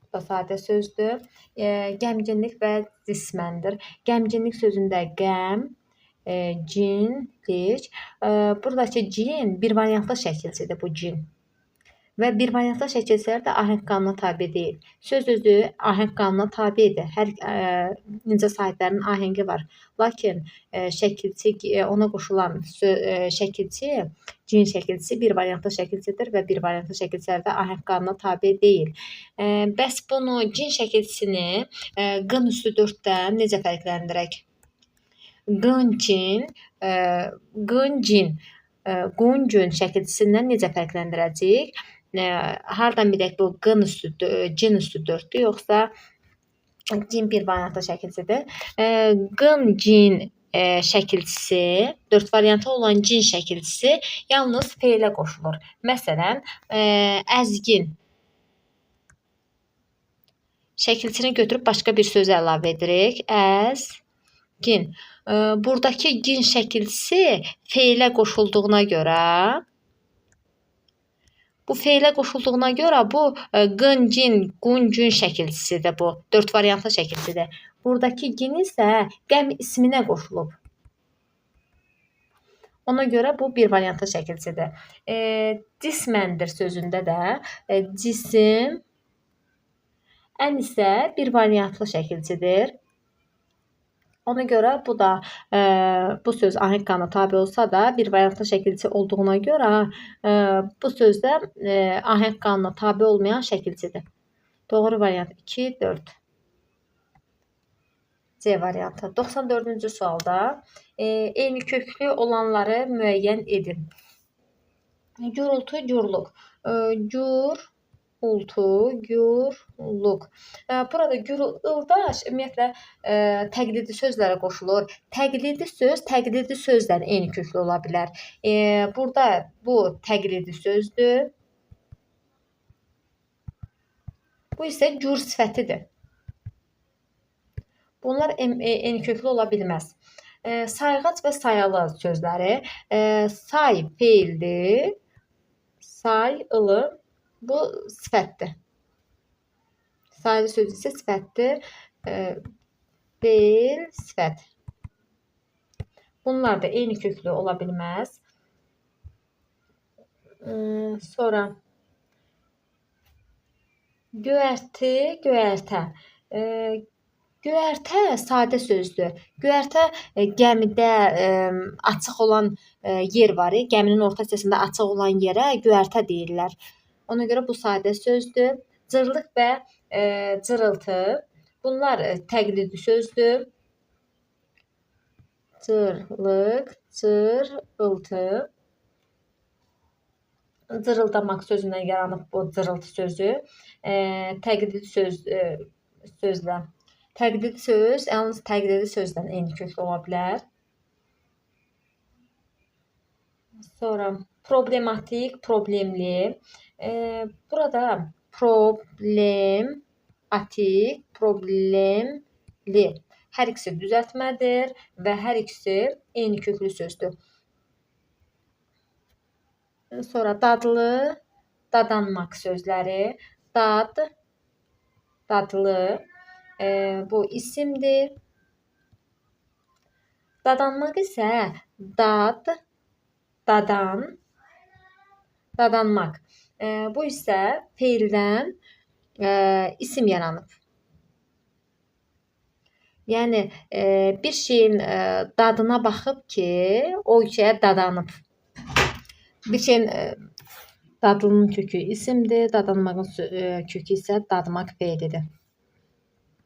bu da sadə sözdür. Qəmginlik və cisməndir. Qəmginlik sözündə qəm, cinlik. Buradakı cin bir variantlı şəkilçidir bu cin. Və bir variantlı şəkilçilər də ahəng qanununa tabe deyil. Söz özü ahəng qanununa tabedir. Hər incə sahiblərinin ahəngi var. Lakin şəkilçi, ona qoşulan şəkilçi, cin şəkilçisi bir variantlı şəkilçidir və bir variantlı şəkilçilər də ahəng qanununa tabe deyil. Bəs bunu cin şəkilçisini qın üstü 4-dən necə fərqləndirək? Qıncin, qıncin, quncun şəkilçisindən necə fərqləndirəcəyik? Hardan bilək bu qın üstü, cin üstü 4-dür, yoxsa cin bir variantlı şəkilçidir. Qın, cin şəkilçisi, 4 variantı olan cin şəkilçisi yalnız feilə qoşulur. Məsələn, əzgin şəkilçini götürüb başqa bir söz əlavə edirik. Əzgin. Buradakı gin şəkilçisi feilə qoşulduğuna görə, bu qın, cin, quncun şəkilçisidir bu. 4 variantlı şəkilçidir. Buradakı gin isə qəm isminə qoşulub. Ona görə bu bir variantlı şəkilçidir. Cisməndir sözündə də cisim, ən isə bir variantlı şəkilçidir. Ona görə bu da bu söz ahəng qanununa tabe olsa da bir variantlı şəkilçi olduğuna görə bu sözdə ahəng qanununa tabe olmayan şəkilçidir. Doğru variant 2, 4. C variantı. 94-cü sualda eyni köklü olanları müəyyən edin. Gürültü, gürlük. Gürültü, gürlük. Burada gürüldaş ümumiyyətlə təqlidi sözlərə qoşulur. Təqlidi söz təqlidi sözlə eyni köklü ola bilər. Burada bu təqlidi sözdür. Bu isə gür sifətidir. Bunlar eyni köklü ola bilməz. Sayğac və sayalı sözləri. Say feildir. Sayılı bu sifətdir. Sayılı söz isə sifətdir. Feil, sifət. Bunlar da eyni köklü ola bilməz. Sonra göyərti, göyərtə. Göyərtə sadə sözdür. Göyərtə gəmidə açıq olan yer var. Gəminin orta hissəsində açıq olan yerə göyərtə deyirlər. Ona görə bu sadə sözdür. Cırlıq və cırıltı. Bunlar təqlidi sözdür. Cırlıq, cırıltı. Cırıldamaq sözündən yaranıb bu cırıltı sözü. Təqlidi sözlə. Təqlidi söz yalnız təqlidi sözdən eyni köklü ola bilər. Sonra problematik, problemli. Burada problematik, problemli. Hər ikisi düzəltmədir və hər ikisi eyni köklü sözdür. Sonra dadlı, dadanmaq sözləri. Dad, dadlı. Bu isimdir. Dadanmaq isə dad, dadan, dadanmaq. Bu isə feildən isim yaranıb. Yəni bir şeyin dadına baxıb ki, o şeyə dadanıb. Bir şeyin dadlının kökü isimdir, dadanmağın kökü isə dadmaq feilidir.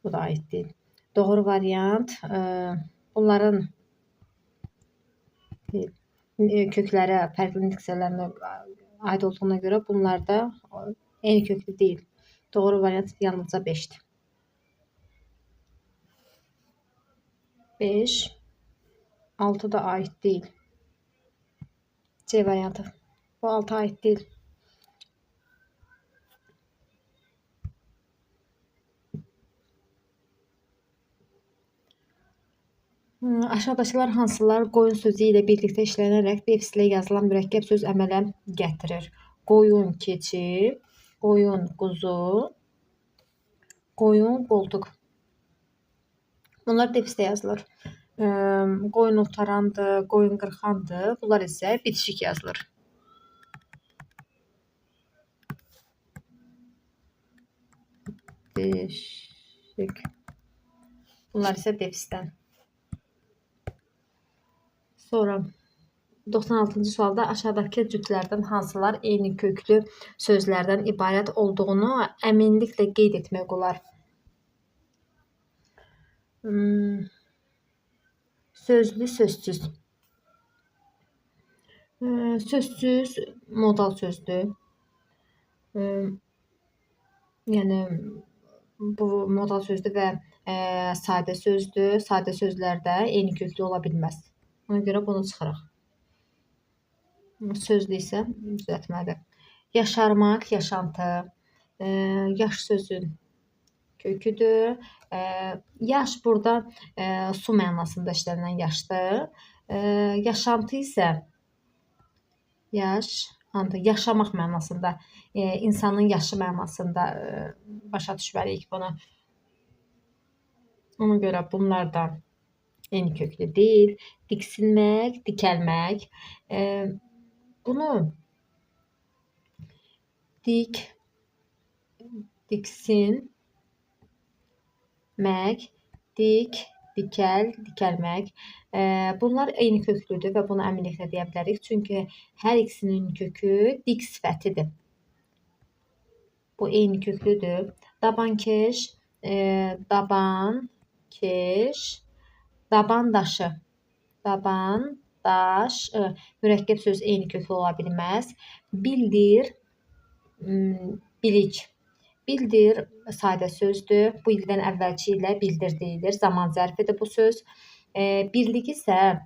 Bu da aid deyil. Doğru variant bunların kökləri fərqli diksiyələrinə aid olduğuna görə bunlar da eyni köklü deyil. Doğru variant yalnızca 5'dir. 5, 6 da aid deyil. C variantı. Bu 6 aid deyil. Aşağıdakılar hansılar qoyun sözü ilə birlikdə işlənərək defislə yazılan mürəkkəb söz əmələ gətirir? Qoyun, keçi, qoyun, quzu, qoyun, qoltuq. Bunlar defislə yazılır. Qoyun otarandır, qoyun qırxandır. Bunlar isə bitişik yazılır. Bitişik. Bunlar isə defisdən. Sonra 96-cı sualda aşağıdakı cütlərdən hansılar eyni köklü sözlərdən ibarət olduğunu əminliklə qeyd etmək olar. Sözlü, sözsüz. Sözsüz modal sözdür. Yəni bu modal sözdür və sadə sözdür. Sadə sözlərdə eyni köklü ola bilməz. Ona görə bunu çıxırıq. Sözlü isə düzəltməlidir. Yaşarmaq, yaşantı. Yaş sözün köküdür. Yaş burada su mənasında işlənən yaşdır. Yaşantı isə yaşamaq mənasında, insanın yaşı mənasında başa düşməliyik bunu. Ona görə bunlar da eyni köklü deyil. Diksinmək, dikəlmək. Bunu diksinmək, dikəl, dikəlmək. Bunlar eyni köklüdür və bunu əminliklə deyə bilərik. Çünki hər ikisinin kökü dik sifətidir. Bu eyni köklüdür. Dabankeş, dabankeş, dabandaşı. Dabandaş, mürəkkəb söz eyni köklü ola bilməz. Bildir, bilik. Bildir sadə sözdür. Bu ildən əvvəlki ilə bildir deyilir. Zaman zərfidir bu söz. Birlik isə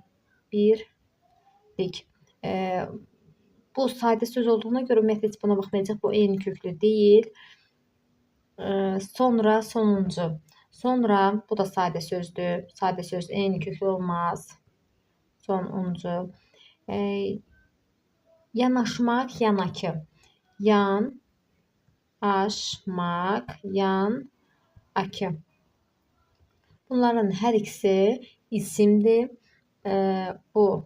birlik. Bu sadə söz olduğuna görə ümumiyyətlə heç buna baxmayacaq. Bu eyni köklü deyil. Sonra, sonuncu. Sonra bu da sadə sözdür. Sadə söz eyni köklü olmaz. Son 10-cu. Yanaşmaq, yanakı. Yan, aşmaq, yan, akı. Bunların hər ikisi isimdir. Bu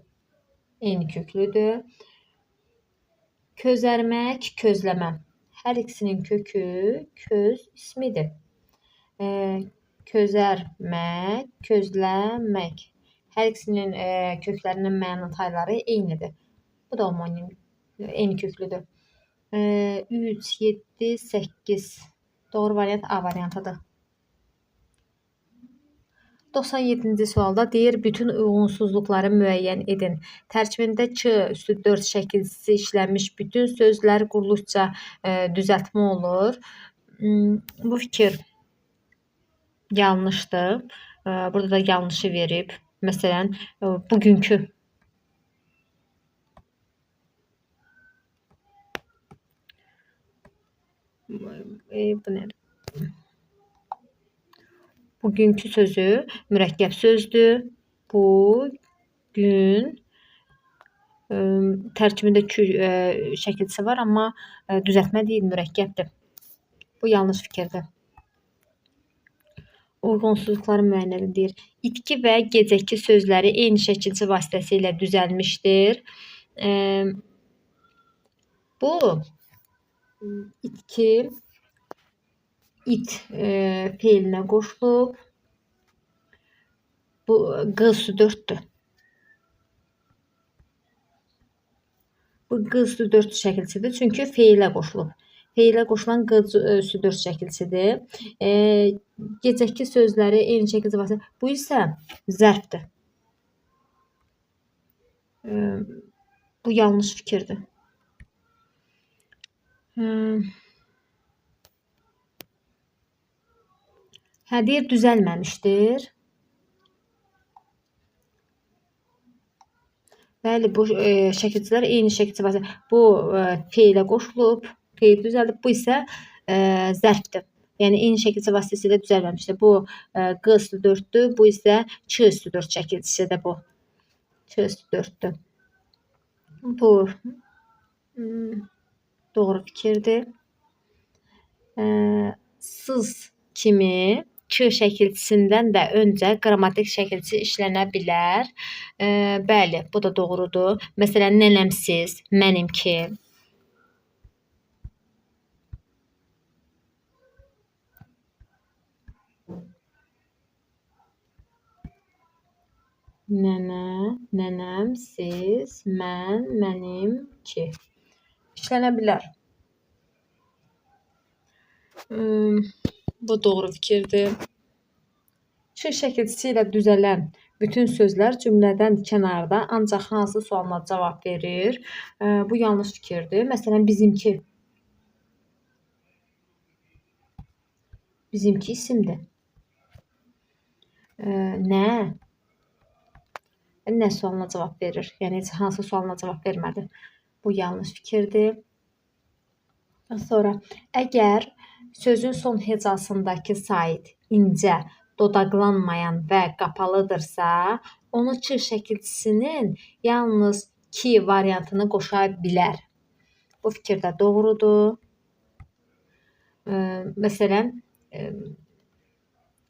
eyni köklüdür. Közərmək, közləmə. Hər ikisinin kökü köz ismidir. Közərmək, közləmək. Hər ikisinin köklərinin məna tayları eynidir. Bu da homonim, eyni köklüdür. 3, 7, 8. Doğru variant A variantıdır. 97-ci sualda deyir, bütün uyğunsuzluqları müəyyən edin. Tərkibində 2/4 şəkilçisi işlənmiş bütün sözlər quruluşca düzəltmə olur. Bu fikir yanlışdır. Burada da yanlışı verib. Məsələn, bugünkü. Bu nədir? Bugünkü sözü mürəkkəb sözdür. Bu gün tərkibində şəkilçisi var, amma düzəltmə deyil, mürəkkəbdir. Bu yanlış fikirdir. Uyğunsuzluqları müəyyən edin deyir. İtki və gecəki sözləri eyni şəkilçi vasitəsilə düzəlmişdir. Bu itki it feilinə qoşulub. Bu Q-4'dür. Bu Q-4 şəkilçidir, çünki feilə qoşulub. Feilə qoşulan Q-4 şəkilçidir. Gecəki sözləri eyni şəkilçi vasitəsilə. Bu isə zərfdir. Bu yanlış fikirdir. Deyir, düzəlməmişdir. Bəli, bu şəkilçilər eyni şəkilçi vasitəsilə. Bu feilə qoşulub, feil düzəldib. Bu isə zərfdir. Yəni eyni şəkilçi vasitəsilə düzəlməmişdir. Bu Q-4'dür, bu isə Ç-4 şəkilçisidir bu. Ç-4'dür. Bu doğru fikirdir. Sız kimi Ç şəkilçisindən də öncə qrammatik şəkilçi işlənə bilər. Bəli, bu da doğrudur. Məsələn, nənəmsiz, mənimki. Nənə, nənəm, siz, mən, mənimki. İşlənə bilər. Bu doğru fikirdir. Ç şəkilçisi ilə düzələn bütün sözlər cümlədən kənarda ancaq hansı sualına cavab verir? Bu yanlış fikirdir. Məsələn, bizimki. Bizimki isimdir. Nə? Nə sualına cavab verir? Yəni, hansı sualına cavab vermədi? Bu yanlış fikirdir. Sonra, əgər sözün son hecasındakı sait incə, dodaqlanmayan və qapalıdırsa, onu Ç şəkilçisinin yalnız ki variantını qoşa bilər. Bu fikir də doğrudur. Məsələn,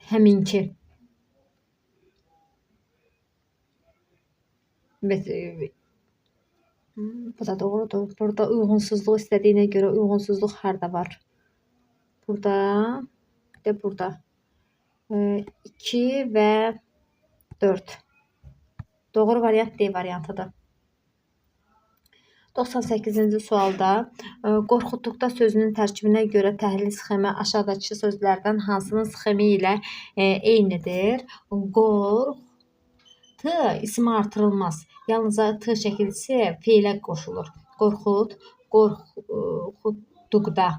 həminki. Bu da doğrudur. Burada uyğunsuzluq istədiyinə görə uyğunsuzluq harda var? Burada, bir də burada. 2 və 4. Doğru variant D variantıdır. 98-ci sualda qorxutduqda sözünün tərkibinə görə təhlil sxemi aşağıdakı sözlərdən hansının sxemi ilə eynidir? Qorx, T ismi artırılmaz. Yalnız T şəkilçisi feilə qoşulur. Qorxud, qorxutduqda.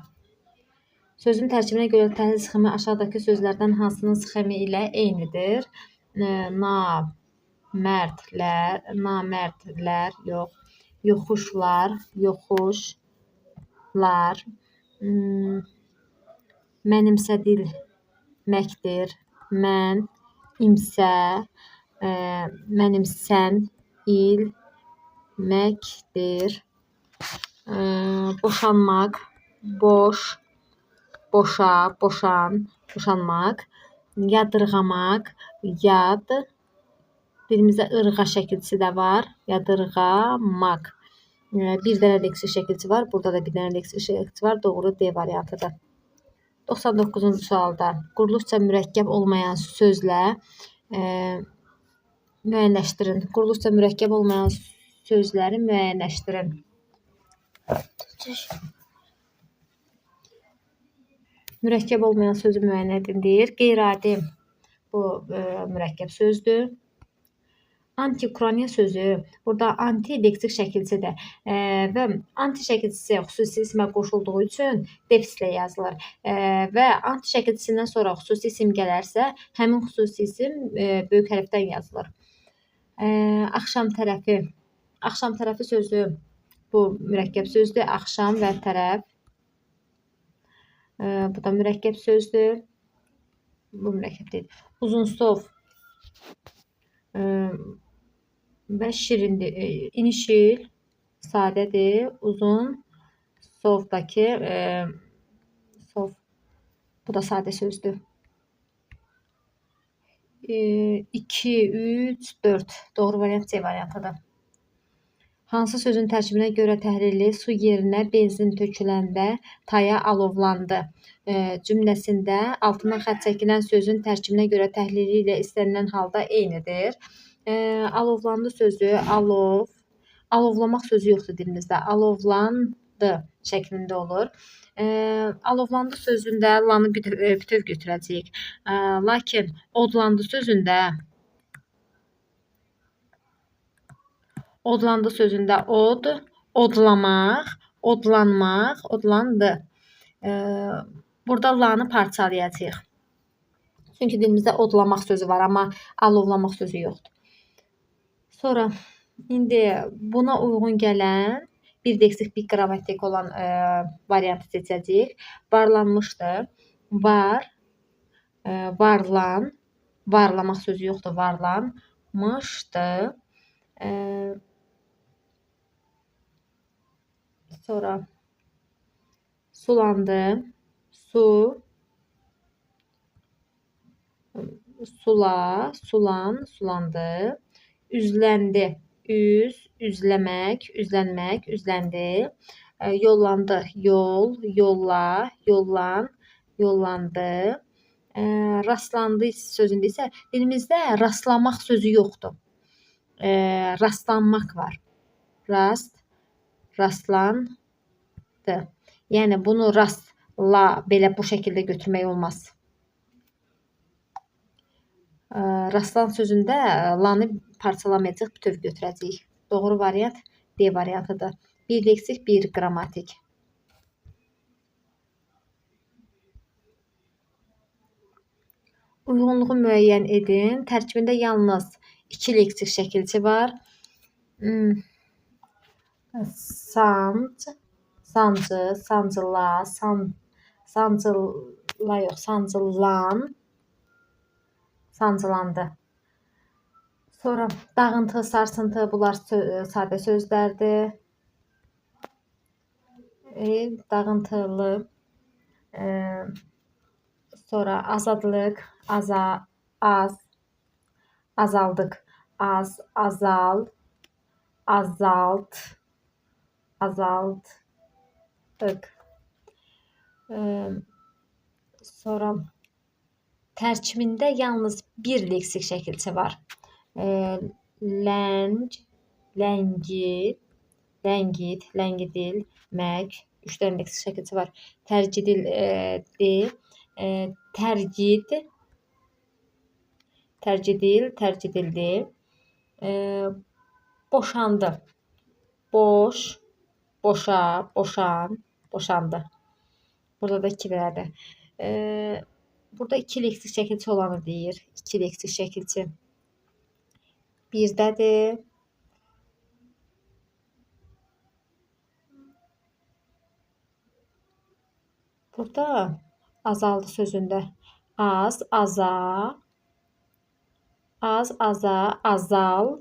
Sözün tərkibinə görə təhlil sxemi aşağıdakı sözlərdən hansının sxemi ilə eynidir? Namərdlər, yox. Yoxuşlar, yoxuşlar, mənimsədilməkdir, mən, imsə, mənimsən, ilməkdir. Boşanmaq, boş, boşa, boşan, boşanmaq. Yadırğamaq, yad. Dilimizdə ırğa şəkilçisi də var. Yadırğamaq. Bir dənə leksik şəkilçi var. Burada da bir dənə leksik şəkilçi var. Doğru D variantıdır. 99-cu sualda quruluşca mürəkkəb olmayan sözlə müəyyənləşdirin. Quruluşca mürəkkəb olmayan sözləri müəyyənləşdirin. Mürəkkəb olmayan sözü müəyyən edin deyir. Qeyri-adi bu mürəkkəb sözdür. Anti-Ukrayna sözü burada anti leksik şəkilçidir və anti şəkilçisi xüsusi ismə qoşulduğu üçün defislə yazılır və anti şəkilçisindən sonra xüsusi isim gələrsə, həmin xüsusi isim böyük hərfdən yazılır. Axşam tərəfi. Axşam tərəfi sözü bu mürəkkəb sözdür. Axşam və tərəf. Bu da mürəkkəb sözdür. Bu mürəkkəb deyil. Uzunsov və şirindir. İnişil sadədir. Uzun sovdakı sov. Bu da sadə sözdür. 2, 3, 4. Doğru variant C variantıdır. Hansı sözün tərkibinə görə təhlili su yerinə benzin töküləndə taya alovlandı cümləsində altından xətt çəkilən sözün tərkibinə görə təhlili ilə istənilən halda eynidir. Alovlandı sözü alov, alovlamaq sözü yoxdur dilimizdə. Alovlandı şəklində olur. Alovlandı sözündə lanı bütöv götürəcəyik. Lakin odlandı sözündə od, odlamaq, odlanmaq, odlandı. Burada lanı parçalayacağıq. Çünki dilimizdə odlamaq sözü var, amma alovlamaq sözü yoxdur. Sonra indi buna uyğun gələn bir leksik, bir qrammatik olan variantı seçəcəyik. Varlanmışdır. Var, varlan, varlamaq sözü yoxdur, varlanmışdı. Sonra sulandı, su, sula, sulan, sulandı. Üzləndi, üz, üzləmək, üzlənmək, üzləndi. Yollandı, yol, yolla, yollan, yollandı. Rastlandı sözündə isə dilimizdə rastlamaq sözü yoxdur. Rastlanmaq var. Rast, rastlandı. Yəni bunu rastla belə bu şəkildə götürmək olmaz. Rastlan sözündə lanı parçalamayacaq, bütöv götürəcəyik. Doğru variant D variantıdır. Bir leksik, bir qrammatik. Uyğunluğu müəyyən edin. Tərkibində yalnız 2 leksik şəkilçi var. Sanc, sancı, sancıla, sancıla yox, sancılan, sancılandı. Sonra dağıntı, sarsıntı bunlar sadə sözlərdir. Dağıntılı. Sonra azadlıq, az, azaldıq, az, azal, azalt, azaltdıq. Sonra tərkibində yalnız bir leksik şəkilçi var. Ləng, ləngit, ləngit, ləngidilmək. 3 dənə leksik şəkilçi var. Tərgidildi, tərgid, tərgidil, tərgidildi. Boşandı, boş, boşa, boşan, boşandı. Burada da 2 dənədir. Burada 2 leksik şəkilçi olanı deyir. 2 leksik şəkilçi. Birdədir. Burada azaldı sözündə az, aza, az, aza, azal,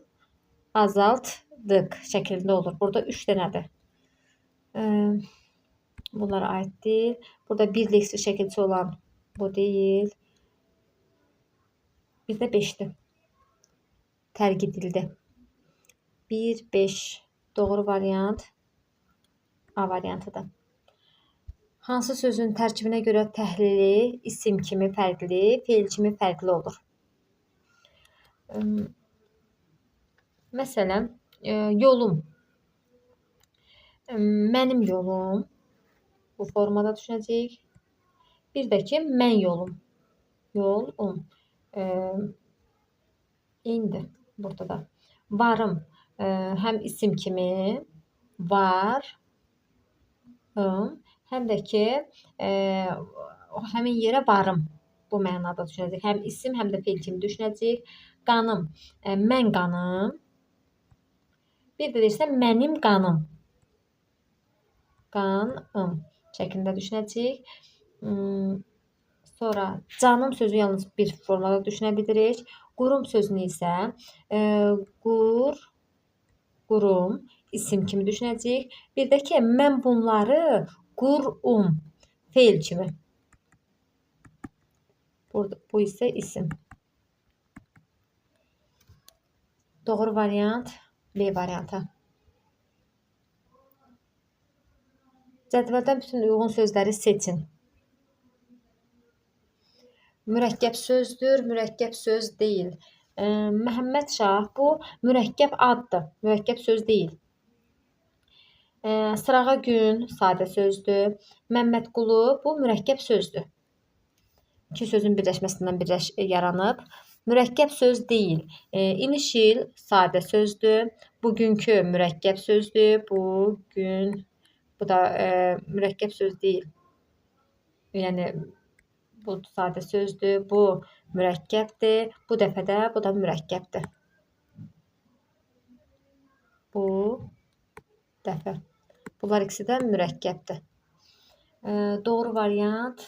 azaltdıq şəklində olur. Burada 3 dənədir. Bunlara aid deyil. Burada bir leksik şəkilçisi olan bu deyil. Bir də 5'dir. Tərk edildi. 1, 5 doğru variant A variantıdır. Hansı sözün tərkibinə görə təhlili isim kimi fərqli, feil kimi fərqli olur? Məsələn, yolum. Mənim yolum bu formada düşünəcəyik. Bir də ki, mən yolum. Yolum. İndi burada da. Varım. Həm isim kimi var. Həm də ki, həmin yerə varım. Bu mənada düşünəcəyik. Həm isim, həm də feil kimi düşünəcəyik. Qanım. Mən qanım. Bir də deyirsə, mənim qanım. Qanım şəklində düşünəcəyik. Sonra canım sözü yalnız bir formada düşünə bilirik. Qurum sözünü isə qurum isim kimi düşünəcəyik. Bir də ki, mən bunları qurum feil kimi. Bu isə isim. Doğru variant B variantı. Cədvəldən bütün uyğun sözləri seçin. Mürəkkəb sözdür, mürəkkəb söz deyil. Məhəmməd Şah bu mürəkkəb addır, mürəkkəb söz deyil. Sırağa gün sadə sözdür. Məmmədqulu bu mürəkkəb sözdür. İki sözün birləşməsindən yaranıb. Mürəkkəb söz deyil. İnişil sadə sözdür. Bugünkü mürəkkəb sözdür. Bugün bu da mürəkkəb söz deyil. Yəni bu sadə sözdür. Bu mürəkkəbdir. Bu dəfə də bu da mürəkkəbdir. Bu dəfə. Bunlar ikisi də mürəkkəbdir. Doğru variant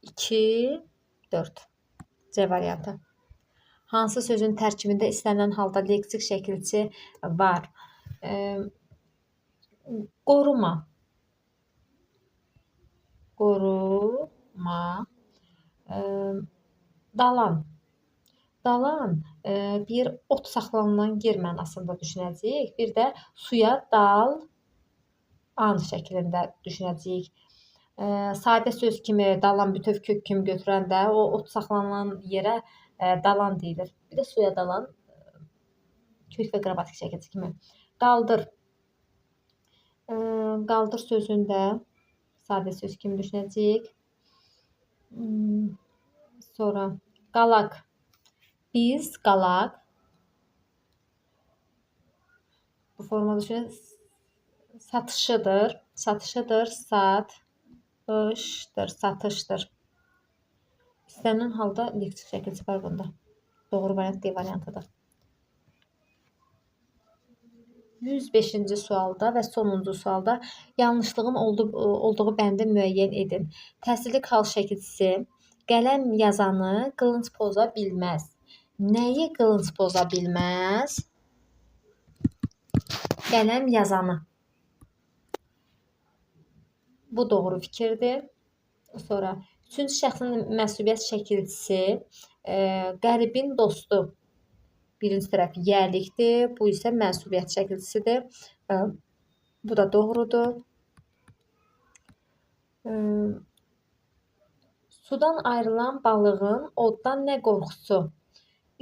2, 4. C variantı. Hansı sözün tərkibində istənilən halda leksik şəkilçi var? Qoruma. Qoruma. Dalan. Dalan bir ot saxlanılan yer mənasında düşünəcəyik. Bir də suya dal an şəklində düşünəcəyik. Sadə söz kimi dalan bütöv kök kimi götürəndə o ot saxlanılan yerə dalan deyilir. Bir də suya dalan kök və qrammatik şəkilçi kimi. Qaldır. Qaldır sözündə sadə söz kimi düşünəcəyik. Sonra qalaq. Biz qalaq. Bu formada düşünək. Satışıdır. Satışıdır. Satışdır. İstənilən halda leksik şəkilçi var bunda. Doğru variant D variantıdır. 105-ci sualda və sonuncu sualda yanlışlığın olduğu bəndi müəyyən edin. Təsirlik hal şəkilçisi qələm yazanı qılınc poza bilməz. Nəyi qılınc poza bilməz? Qələm yazanı. Bu doğru fikirdir. Sonra üçüncü şəxsin məsuliyyət şəkilçisi qəribin dostu. Birinci tərəf yerlikdir. Bu isə məsuliyyət şəkilçisidir. Bu da doğrudur. Sudan ayrılan balığın oddan nə qorxusu?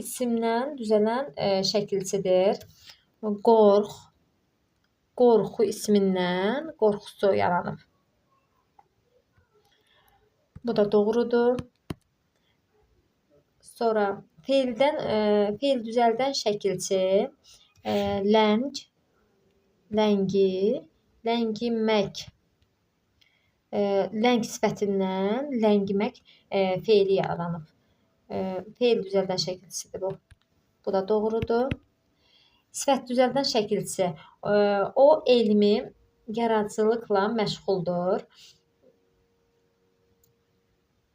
İsimdən düzələn şəkilçidir. Qorxu ismindən qorxusu yaranıb. Bu da doğrudur. Sonra feil düzəldən şəkilçi ləng, ləngi, ləngimək. Ləng sifətindən ləngimək feili yaranıb. Feil düzəldən şəkilçisidir bu. Bu da doğrudur. Sifət düzəldən şəkilçisi o elmi yaradıcılıqla məşğuldur.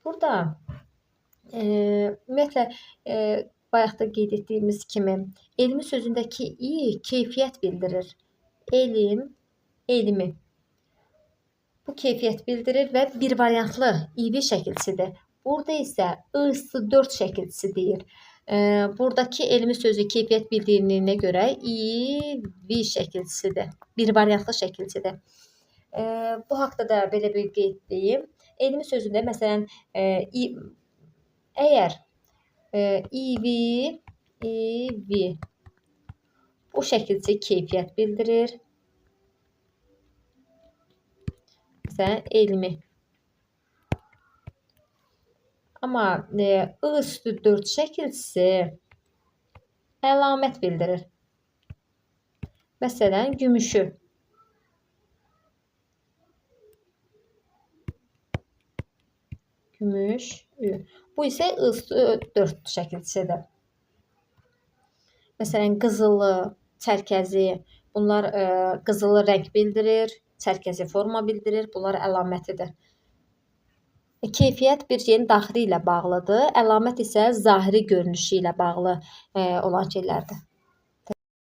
Burada ümumiyyətlə bayaq da qeyd etdiyimiz kimi elmi sözündəki i keyfiyyət bildirir. Elm, elmi. Bu keyfiyyət bildirir və bir variantlı IV şəkilçisidir. Burada isə I+4 şəkilçisi deyir. Buradakı elmi sözü keyfiyyət bildirdiyinə görə IV şəkilçisidir. Bir variantlı şəkilçisidir. Bu haqda da belə bir qeyd deyim. Elmi sözündə məsələn əgər IV bu şəkilçi keyfiyyət bildirir. Məsələn, elmi. Amma I+4 şəkilçisi əlamət bildirir. Məsələn, gümüşü. Gümüş. Bu isə I+4 şəkilçisidir. Məsələn, qızılı, çərkəzi. Bunlar qızılı rəng bildirir, çərkəzi forma bildirir. Bunlar əlamətidir. Keyfiyyət bir şeyin daxili ilə bağlıdır. Əlamət isə zahiri görünüşü ilə bağlı olan şeylərdir.